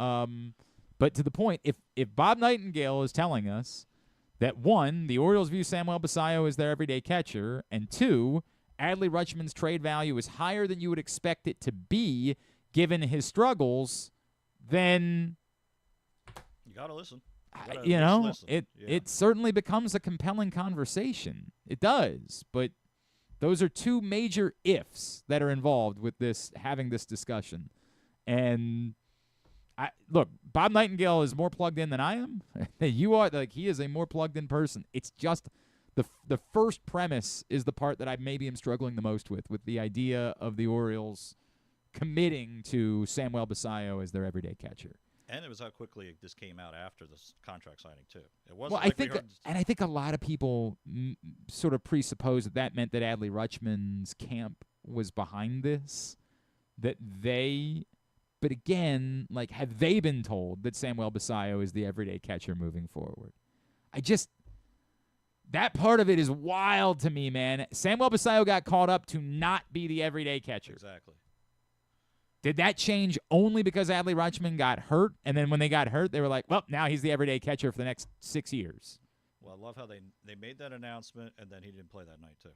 But to the point, if Bob Nightengale is telling us that, 1, the Orioles view Samuel Basallo as their everyday catcher, and 2, Adley Rutschman's trade value is higher than you would expect it to be given his struggles, then you got to listen. It certainly becomes a compelling conversation. It does, but those are 2 major ifs that are involved with having this discussion. And look, Bob Nightengale is more plugged in than I am. You are. Like, he is a more plugged in person. It's just the first premise is the part that I maybe am struggling the most with the idea of the Orioles committing to Samuel Basallo as their everyday catcher. And it was how quickly this came out after this contract signing too. It Well, wasn't. I think a lot of people sort of presuppose that meant that Adley Rutschman's camp was behind this. But again, like, have they been told that Samuel Basallo is the everyday catcher moving forward? That part of it is wild to me, man. Samuel Basallo got called up to not be the everyday catcher. Exactly. Did that change only because Adley Rutschman got hurt? And then when they got hurt, they were like, well, now he's the everyday catcher for the next 6 years. Well, I love how they made that announcement, and then he didn't play that night, too.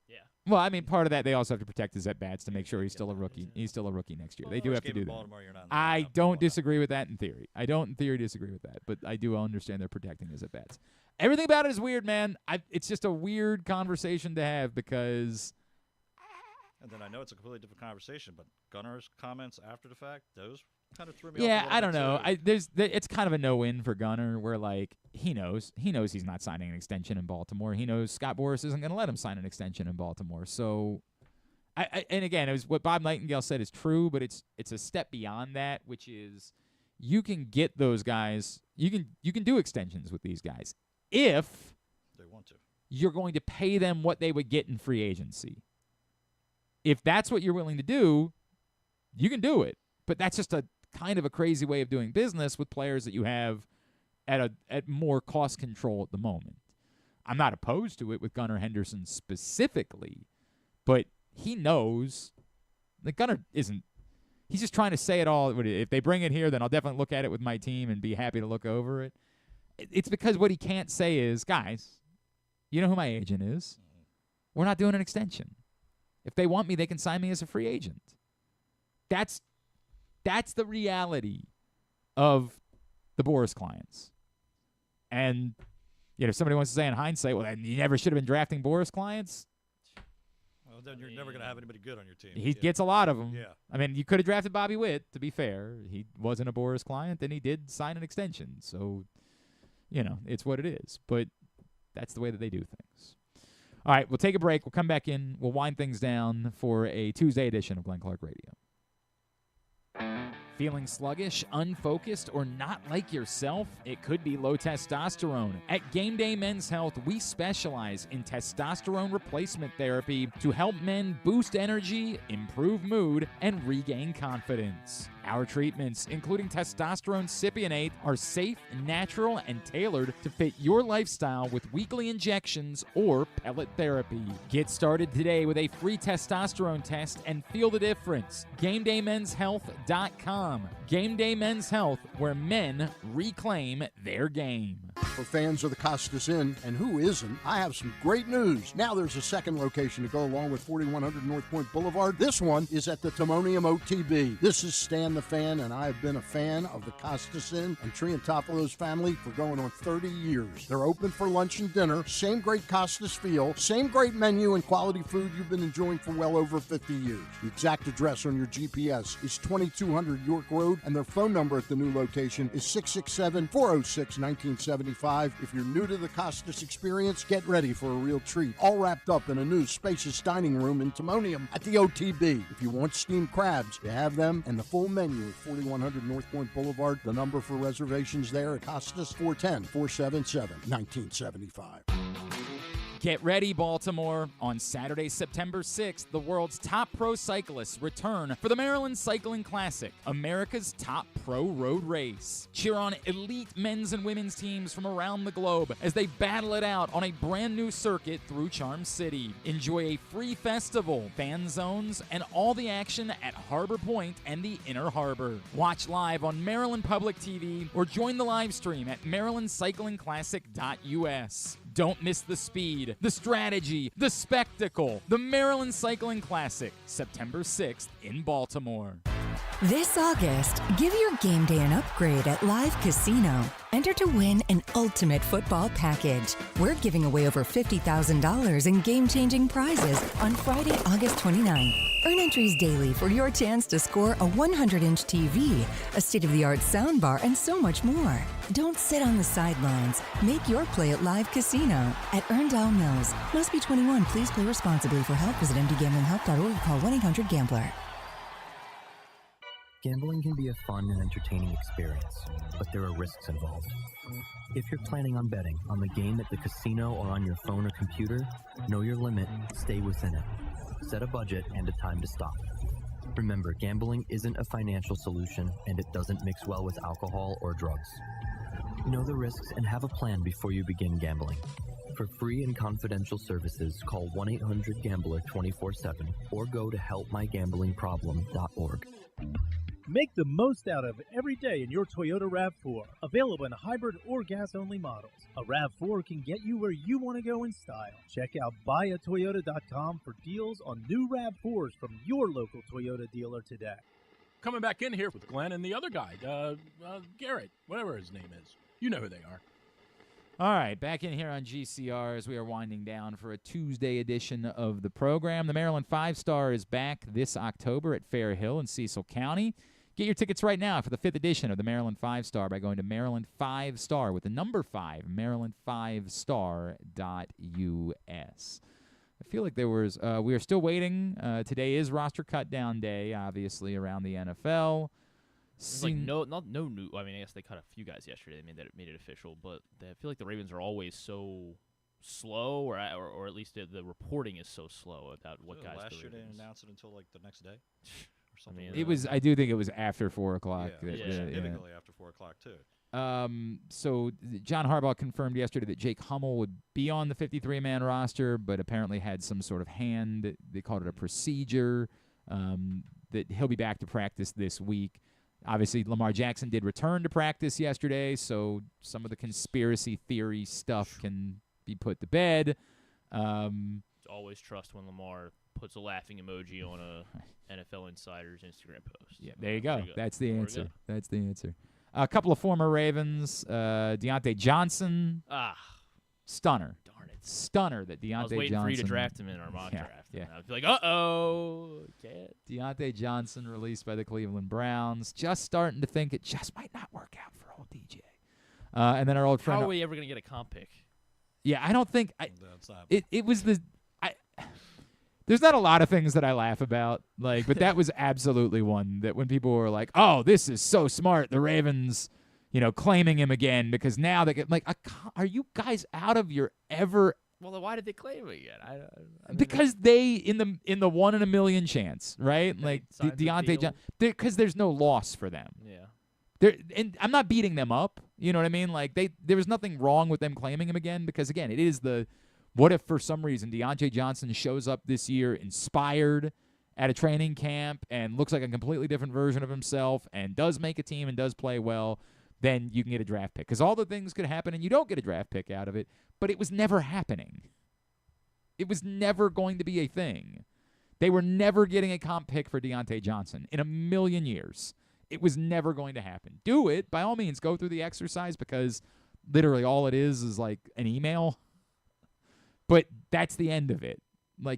Yeah. Well, I mean, part of that, they also have to protect his at-bats to make sure he's still a rookie. He's still a rookie next year. They do have to do that. I don't disagree with that in theory. I don't in theory disagree with that, but I do understand they're protecting his at-bats. Everything about it is weird, man. It's just a weird conversation to have because... And then I know it's a completely different conversation, but Gunner's comments after the fact, those kind of threw me off. Yeah, I don't know. It's kind of a no-win for Gunner where, like, he knows he's not signing an extension in Baltimore. He knows Scott Boras isn't going to let him sign an extension in Baltimore. So, and again, it was what Bob Nightengale said is true, but it's a step beyond that, which is you can get those guys. You can do extensions with these guys if they want to. You're going to pay them what they would get in free agency. If that's what you're willing to do, you can do it. But that's just a kind of a crazy way of doing business with players that you have at more cost control at the moment. I'm not opposed to it with Gunnar Henderson specifically, but he knows that Gunnar isn't. He's just trying to say it all. If they bring it here, then I'll definitely look at it with my team and be happy to look over it. It's because what he can't say is, guys, you know who my agent is. We're not doing an extension. If they want me, they can sign me as a free agent. That's the reality of the Boras clients. And if somebody wants to say in hindsight, well, then you never should have been drafting Boras clients. Well, then you're never going to have anybody good on your team. He gets a lot of them. Yeah. I mean, you could have drafted Bobby Witt, to be fair. He wasn't a Boras client, and he did sign an extension. So, it's what it is. But that's the way that they do things. All right, we'll take a break. We'll come back in. We'll wind things down for a Tuesday edition of Glenn Clark Radio. Feeling sluggish, unfocused, or not like yourself? It could be low testosterone. At Game Day Men's Health, we specialize in testosterone replacement therapy to help men boost energy, improve mood, and regain confidence. Our treatments, including testosterone cypionate, are safe, natural, and tailored to fit your lifestyle with weekly injections or pellet therapy. Get started today with a free testosterone test and feel the difference. GameDayMen'sHealth.com. Game Day Men's Health, where men reclaim their game. For fans of the Costas Inn, and who isn't, I have some great news. Now there's a second location to go along with 4100 North Point Boulevard. This one is at the Timonium OTB. This is Stan the Fan, and I have been a fan of the Costas Inn and Triantafalo's family for going on 30 years. They're open for lunch and dinner, same great Costas feel, same great menu and quality food you've been enjoying for well over 50 years. The exact address on your GPS is 2200 York Road, and their phone number at the new location is 667-406-1975. If you're new to the Costas experience, get ready for a real treat. All wrapped up in a new spacious dining room in Timonium at the OTB. If you want steamed crabs, you have them, and the full menu at 4100 North Point Boulevard. The number for reservations there at Costas, 410-477-1975. Get ready, Baltimore. On Saturday, September 6th, the world's top pro cyclists return for the Maryland Cycling Classic, America's top pro road race. Cheer on elite men's and women's teams from around the globe as they battle it out on a brand new circuit through Charm City. Enjoy a free festival, fan zones, and all the action at Harbor Point and the Inner Harbor. Watch live on Maryland Public TV or join the live stream at marylandcyclingclassic.us. Don't miss the speed, the strategy, the spectacle. The Maryland Cycling Classic, September 6th in Baltimore. This August, give your game day an upgrade at Live Casino. Enter to win an ultimate football package. We're giving away over $50,000 in game-changing prizes on Friday, August 29th. Earn entries daily for your chance to score a 100-inch TV, a state-of-the-art soundbar, and so much more. Don't sit on the sidelines. Make your play at Live Casino at Erndale Mills. Must be 21. Please play responsibly. For help, visit mdgamblinghelp.org or call 1-800-GAMBLER. Gambling can be a fun and entertaining experience, but there are risks involved. If you're planning on betting on the game at the casino or on your phone or computer, know your limit, stay within it. Set a budget and a time to stop. Remember, gambling isn't a financial solution, and it doesn't mix well with alcohol or drugs. Know the risks and have a plan before you begin gambling. For free and confidential services, call 1-800-GAMBLER 24/7 or go to helpmygamblingproblem.org. Make the most out of every day in your Toyota RAV4. Available in hybrid or gas-only models. A RAV4 can get you where you want to go in style. Check out buyatoyota.com for deals on new RAV4s from your local Toyota dealer today. Coming back in here with Glenn and the other guy, Garrett, whatever his name is. You know who they are. All right, back in here on GCR as we are winding down for a Tuesday edition of the program. The Maryland 5-Star is back this October at Fair Hill in Cecil County. Get your tickets right now for the 5th edition of the Maryland 5-Star by going to Maryland 5-Star with the number 5, maryland5star.us. I feel like there was we are still waiting. Today is roster cut down day, obviously, around the NFL. It's like no new. I mean, I guess they cut a few guys yesterday. They made it official, but I feel like the Ravens are always so slow, or at least the reporting is so slow about what guys. Last year they didn't announce it until like the next day. I mean, it was. I do think it was after 4 o'clock. Yeah, significantly after 4 o'clock too. So John Harbaugh confirmed yesterday that Jake Hummel would be on the 53-man roster, but apparently had some sort of hand. They called it a procedure. That he'll be back to practice this week. Obviously, Lamar Jackson did return to practice yesterday, so some of the conspiracy theory stuff can be put to bed. Always trust when Lamar puts a laughing emoji on a NFL Insider's Instagram post. Yeah, there you go. That's the answer. That's the answer. A couple of former Ravens, Deontay Johnson. Stunner. Darn it. Stunner that Deontay Johnson. I was waiting for you to draft him in our mock draft. Yeah. I was like, uh-oh. Deontay Johnson released by the Cleveland Browns. Just starting to think it just might not work out for old DJ. And then our old friend. How are we ever going to get a comp pick? Yeah, I don't think. It was the. There's not a lot of things that I laugh about, but that was absolutely one that when people were like, "Oh, this is so smart," the Ravens, claiming him again because now they get are you guys out of your ever? Well, then why did they claim it again? Because they in the 1 in a million chance, right? Like Deontay Johnson, because there's no loss for them. Yeah. And I'm not beating them up. You know what I mean? There was nothing wrong with them claiming him again because again, it is the. What if for some reason Deontay Johnson shows up this year inspired at a training camp and looks like a completely different version of himself and does make a team and does play well, then you can get a draft pick. Because all the things could happen and you don't get a draft pick out of it, but it was never happening. It was never going to be a thing. They were never getting a comp pick for Deontay Johnson in a million years. It was never going to happen. Do it. By all means, go through the exercise because literally all it is like an email. But that's the end of it.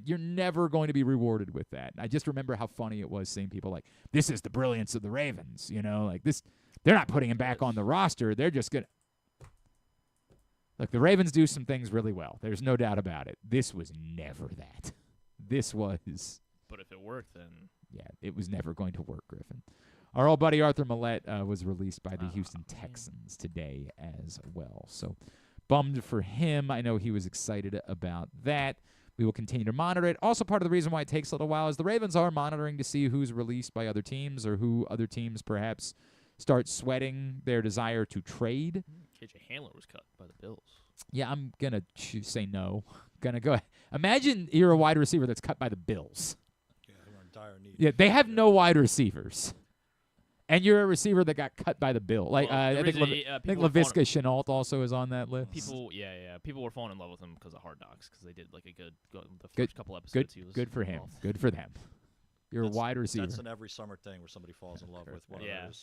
You're never going to be rewarded with that. I just remember how funny it was seeing people this is the brilliance of the Ravens, this. They're not putting him back on the roster. They're just going to. Look, the Ravens do some things really well. There's no doubt about it. This was never that. This was. But if it worked, then. Yeah, it was never going to work, Griffin. Our old buddy Arthur Millette was released by the Houston Texans today as well. So. Bummed for him. I know he was excited about that. We will continue to monitor it. Also, part of the reason why it takes a little while is the Ravens are monitoring to see who's released by other teams or who other teams perhaps start sweating their desire to trade. KJ Handler was cut by the Bills. Yeah, I'm going to say no. Gonna go ahead. Imagine you're a wide receiver that's cut by the Bills. Yeah, they're in dire need. Yeah, they have no wide receivers. And you're a receiver that got cut by the Bill. I think Laviska Shenault also is on that list. People were falling in love with him because of Hard Knocks because they did the first couple episodes. Good for him. Good for them. You're a wide receiver. That's an every summer thing where somebody falls in love with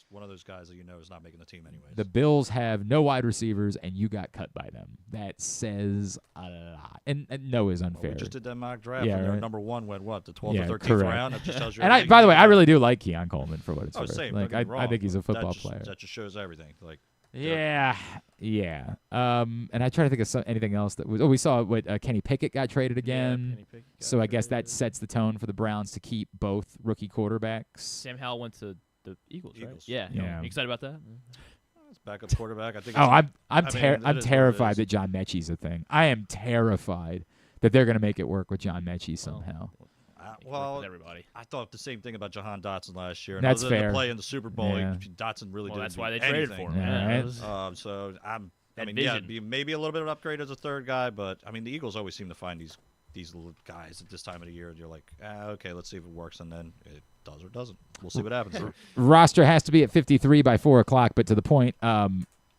one of those guys that is not making the team anyways. The Bills have no wide receivers, and you got cut by them. That says a lot. And no is unfair. We just did that mock draft, and their number one went the 12th or 13th round. That just tells you. And by the way, I really do like Keon Coleman for what it's worth. Same. I think he's a football player. That just shows everything. Yeah. And I try to think of anything else that was. Oh, we saw Kenny Pickett got traded again. Yeah, so I guess that sets the tone for the Browns to keep both rookie quarterbacks. Sam Howell went to the Eagles, right? Yeah. You excited about that? It's backup quarterback. I think. I'm terrified that John Mechie's a thing. I am terrified that they're going to make it work with John Mechie somehow. Everybody. I thought the same thing about Jahan Dotson last year. That's other fair. Than to play in the Super Bowl, Dotson really didn't. That's why they anything. traded for him. Yeah, right. So vision. maybe a little bit of an upgrade as a third guy, but the Eagles always seem to find these little guys at this time of the year, and you're like, okay, let's see if it works, and then does or doesn't. We'll see what happens. Roster has to be at 53 by 4 o'clock, but to the point,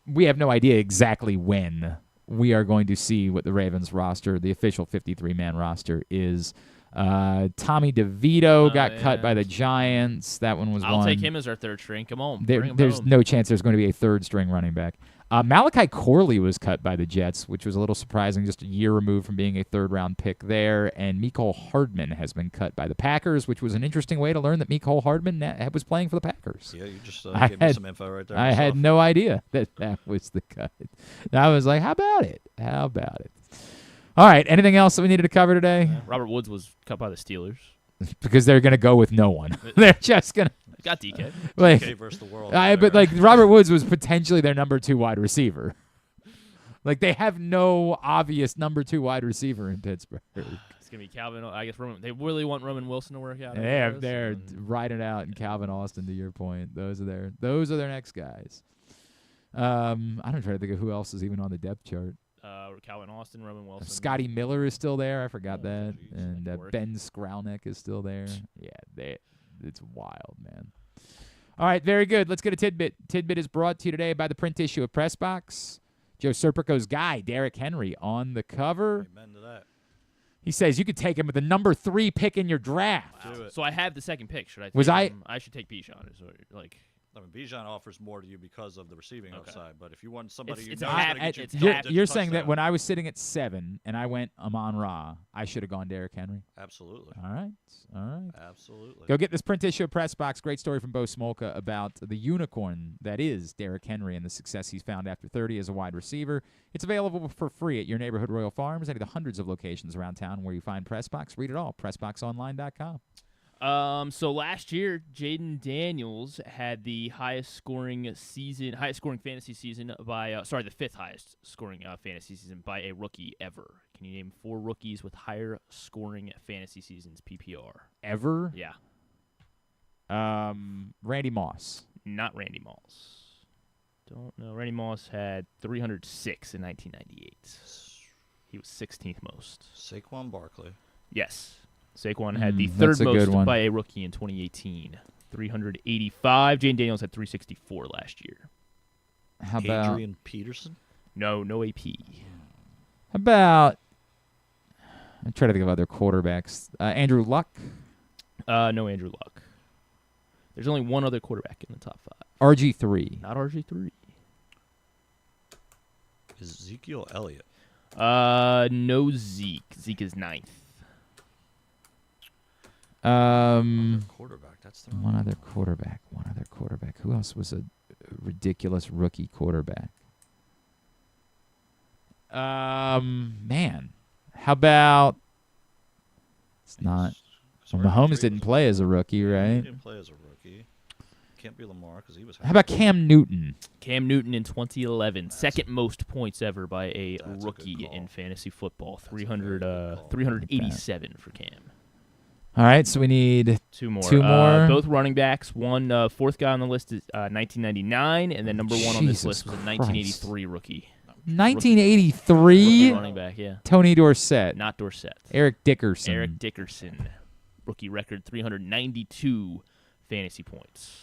we have no idea exactly when we are going to see what the Ravens roster, the official 53-man roster, is. Tommy DeVito got cut by the Giants. That one was I'll one. take him as our third string. Come on. There's no chance there's going to be a third-string running back. Malachi Corley was cut by the Jets, which was a little surprising, just a year removed from being a third-round pick there. And Mecole Hardman has been cut by the Packers, which was an interesting way to learn that Mecole Hardman was playing for the Packers. Yeah, you just gave me some info right there. I had no idea that was the cut. And I was like, how about it? How about it? All right, anything else that we needed to cover today? Robert Woods was cut by the Steelers. Because they're going to go with no one. They're just going to. Got DK. Like, DK versus the world. But like Robert Woods was potentially their number 2 wide receiver. Like they have no obvious number 2 wide receiver in Pittsburgh. It's gonna be Calvin. I guess they really want Roman Wilson to work out. They're riding out in Calvin Austin. To your point, those are their next guys. I'm trying to think of who else is even on the depth chart. Calvin Austin, Roman Wilson. Scotty Miller is still there. I forgot that. And Ben Skralnik is still there. Yeah, it's wild, man. All right, very good. Let's get a tidbit. Tidbit is brought to you today by the print issue of PressBox. Joe Serpico's guy, Derrick Henry, on the cover. Amen to that. He says you could take him with the number 3 pick in your draft. Wow. So I have the second pick. Should I? I should take Bijan. I mean, Bijan offers more to you because of the receiving upside, but if you want somebody, you're saying that when I was sitting at 7 and I went Amon-Ra, I should have gone Derrick Henry. Absolutely. All right. Absolutely. Go get this print issue of PressBox. Great story from Bo Smolka about the unicorn that is Derrick Henry and the success he's found after 30 as a wide receiver. It's available for free at your neighborhood Royal Farms, any of the hundreds of locations around town where you find PressBox. Read it all. PressBoxOnline.com. So last year, Jaden Daniels had the highest scoring fantasy season by the 5th highest scoring fantasy season by a rookie ever. Can you name 4 rookies with higher scoring fantasy seasons PPR ever? Yeah. Randy Moss. Not Randy Moss. Don't know. Randy Moss had 306 in 1998. He was 16th most. Saquon Barkley. Yes. Saquon had the third most by a rookie in 2018. 385. Jane Daniels had 364 last year. How about Adrian Peterson? No AP. How about I'm trying to think of other quarterbacks. Andrew Luck? No Andrew Luck. There's only one other quarterback in the top 5. RG3. Not RG3. Ezekiel Elliott. No Zeke. Zeke is 9th. Quarterback. That's the one other quarterback. Who else was a ridiculous rookie quarterback? Man, how about? It's not. Well, Mahomes didn't play as a rookie, right? He didn't play as a rookie. Can't be Lamar because he was. How about Cam Newton? Cam Newton in 2011, second most points ever by a rookie in fantasy football. 387 for Cam. All right, so we need two more. Both running backs. One fourth guy on the list is 1999, and then number one on this list was a 1983 rookie. 1983 running back, yeah. Tony Dorsett. Not Dorsett. Eric Dickerson. Eric Dickerson. Rookie record 392 fantasy points.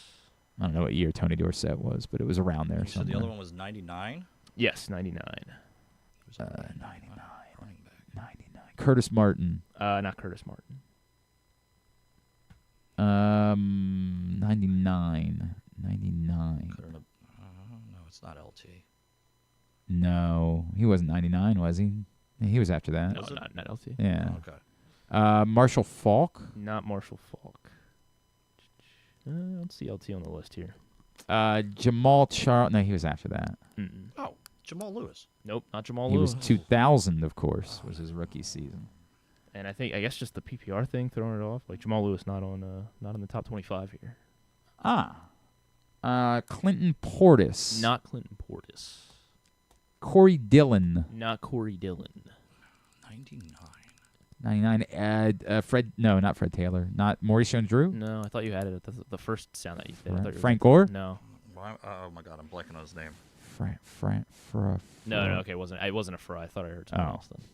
I don't know what year Tony Dorsett was, but it was around there. So the other one was 99? Yes, 99. 99. Curtis Martin. Not Curtis Martin. 99. No, it's not LT. No, he wasn't 99, was he? He was after that. No, not LT. Yeah. Oh, okay. Marshall Faulk. Not Marshall Faulk. I don't see LT on the list here. Jamal Charles. No, he was after that. Mm-mm. Oh, Jamal Lewis. Nope, not Jamal He Lewis. was 2000, of course, was his rookie season. And I guess just the PPR thing throwing it off. Like Jamal Lewis not in the top 25 here. Clinton Portis. Not Clinton Portis. Corey Dillon. Not Corey Dillon. 99. Not Fred Taylor. Not Maurice Jones-Drew. No, I thought you had it. That's the first sound that you said. Frank Gore. No. Oh my God, I'm blanking on his name. No. Okay, it wasn't a fry. I thought I heard something else then.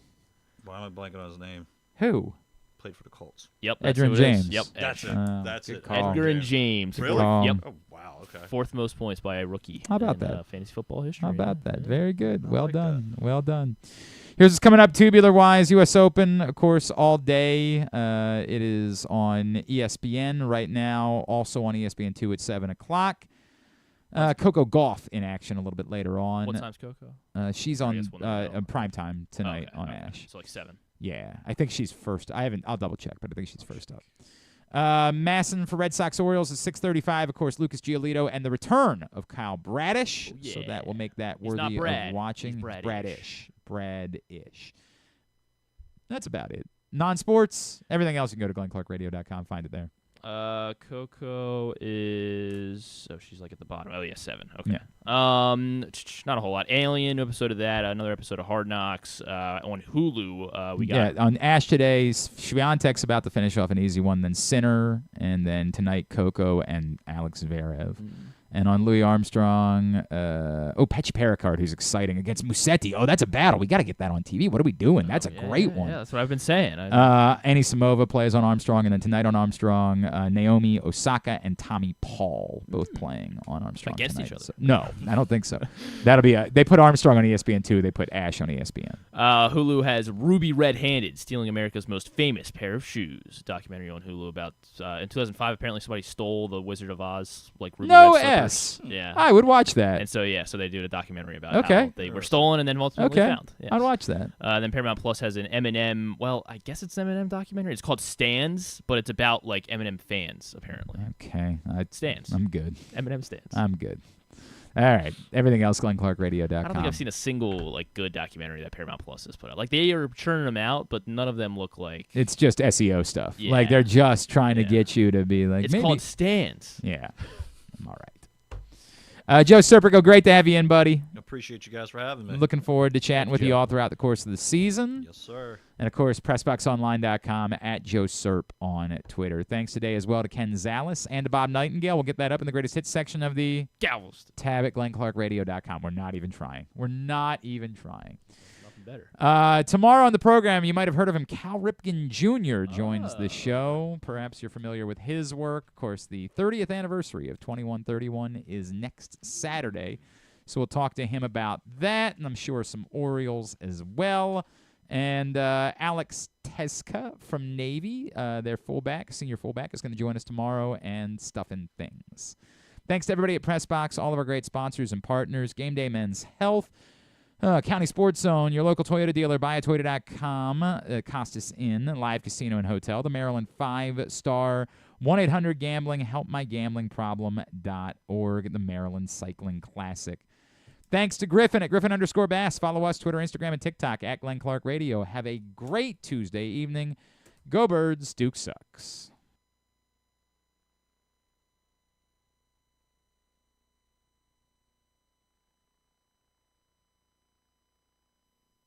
Why am I blanking on his name? Who? played for the Colts. Yep. Edgar and who it is. James. Yep. That's Edge. it. That's good it. call. Edgar and James. Really? Yep. Oh, wow. Okay. Fourth most points by a rookie. How about in, that? Fantasy football history. How about that? Yeah. Very good. I Well like done. Well done. Here's what's coming up tubular-wise. U.S. Open, of course, all day. It is on ESPN right now. Also on ESPN2 at 7 o'clock. Coco Gauff in action a little bit later on. What time's Coco? She's I on guess we'll never know. prime time tonight Okay, on okay. Ash. So like 7. Yeah, I think she's first. I'll double check, but I think she's first up. Masson for Red Sox Orioles is 6:35. Of course, Lucas Giolito and the return of Kyle Bradish. Oh, yeah. So that will make that He's not worthy Brad. of watching. He's Bradish. Bradish. That's about it. Non-sports, everything else, you can go to glennclarkradio.com, find it there. Coco is she's like at the bottom. Oh yeah, 7. Okay. Yeah. Not a whole lot. Alien, new episode of that. Another episode of Hard Knocks on Hulu. We got on Ash today. Swiatek's about to finish off an easy one, then Sinner, and then tonight Coco and Alex Zverev. And on Louis Armstrong, Petchy Pericard, who's exciting, against Musetti. Oh, that's a battle. We got to get that on TV. What are we doing? That's a great one. Yeah, that's what I've been saying. Annie Samova plays on Armstrong, and then tonight on Armstrong, Naomi Osaka and Tommy Paul both playing on Armstrong Against tonight. each other. So, no, I don't think so. That'll be they put Armstrong on ESPN2. They put Ash on ESPN. Hulu has Ruby Red-Handed, Stealing America's Most Famous Pair of Shoes. Documentary on Hulu about in 2005. Apparently, somebody stole the Wizard of Oz Ruby Red slippers. Yeah, I would watch that. And so they did a documentary about Okay. how they were stolen and then ultimately found. Yes. I'd watch that. Then Paramount Plus has an Eminem. Well, I guess it's an Eminem documentary. It's called Stands, but it's about Eminem fans apparently. Okay, Stands. I'm good. Eminem Stands. I'm good. All right. Everything else, GlennclarkRadio.com. I don't think I've seen a single good documentary that Paramount Plus has put out. They are churning them out, but none of them look like. It's just SEO stuff. Yeah. They're just trying to get you to be like. It's maybe. called Stands. Yeah. I'm all right. Joe Serpico, great to have you in, buddy. Appreciate you guys for having me. Looking forward to chatting with you all throughout the course of the season. Yes, sir. And, of course, PressBoxOnline.com, at Joe Serp on Twitter. Thanks today as well to Ken Zalis and to Bob Nightengale. We'll get that up in the greatest hits section of the Galveston tab at GlennclarkRadio.com. We're not even trying. Nothing better. Tomorrow on the program, you might have heard of him. Cal Ripken Jr. joins the show. Perhaps you're familiar with his work. Of course, the 30th anniversary of 2131 is next Saturday. So we'll talk to him about that, and I'm sure some Orioles as well. And Alex Teska from Navy, their senior fullback, is going to join us tomorrow, and Stuff and Things. Thanks to everybody at PressBox, all of our great sponsors and partners, Game Day Men's Health, County Sports Zone, your local Toyota dealer, buyatoyota.com, Costas Inn, Live Casino and Hotel, the Maryland 5-star 1-800-GAMBLING, helpmygambling.problem.org, the Maryland Cycling Classic. Thanks to Griffin at Griffin_Bass. Follow us, Twitter, Instagram, and TikTok at Glenn Clark Radio. Have a great Tuesday evening. Go Birds, Duke sucks.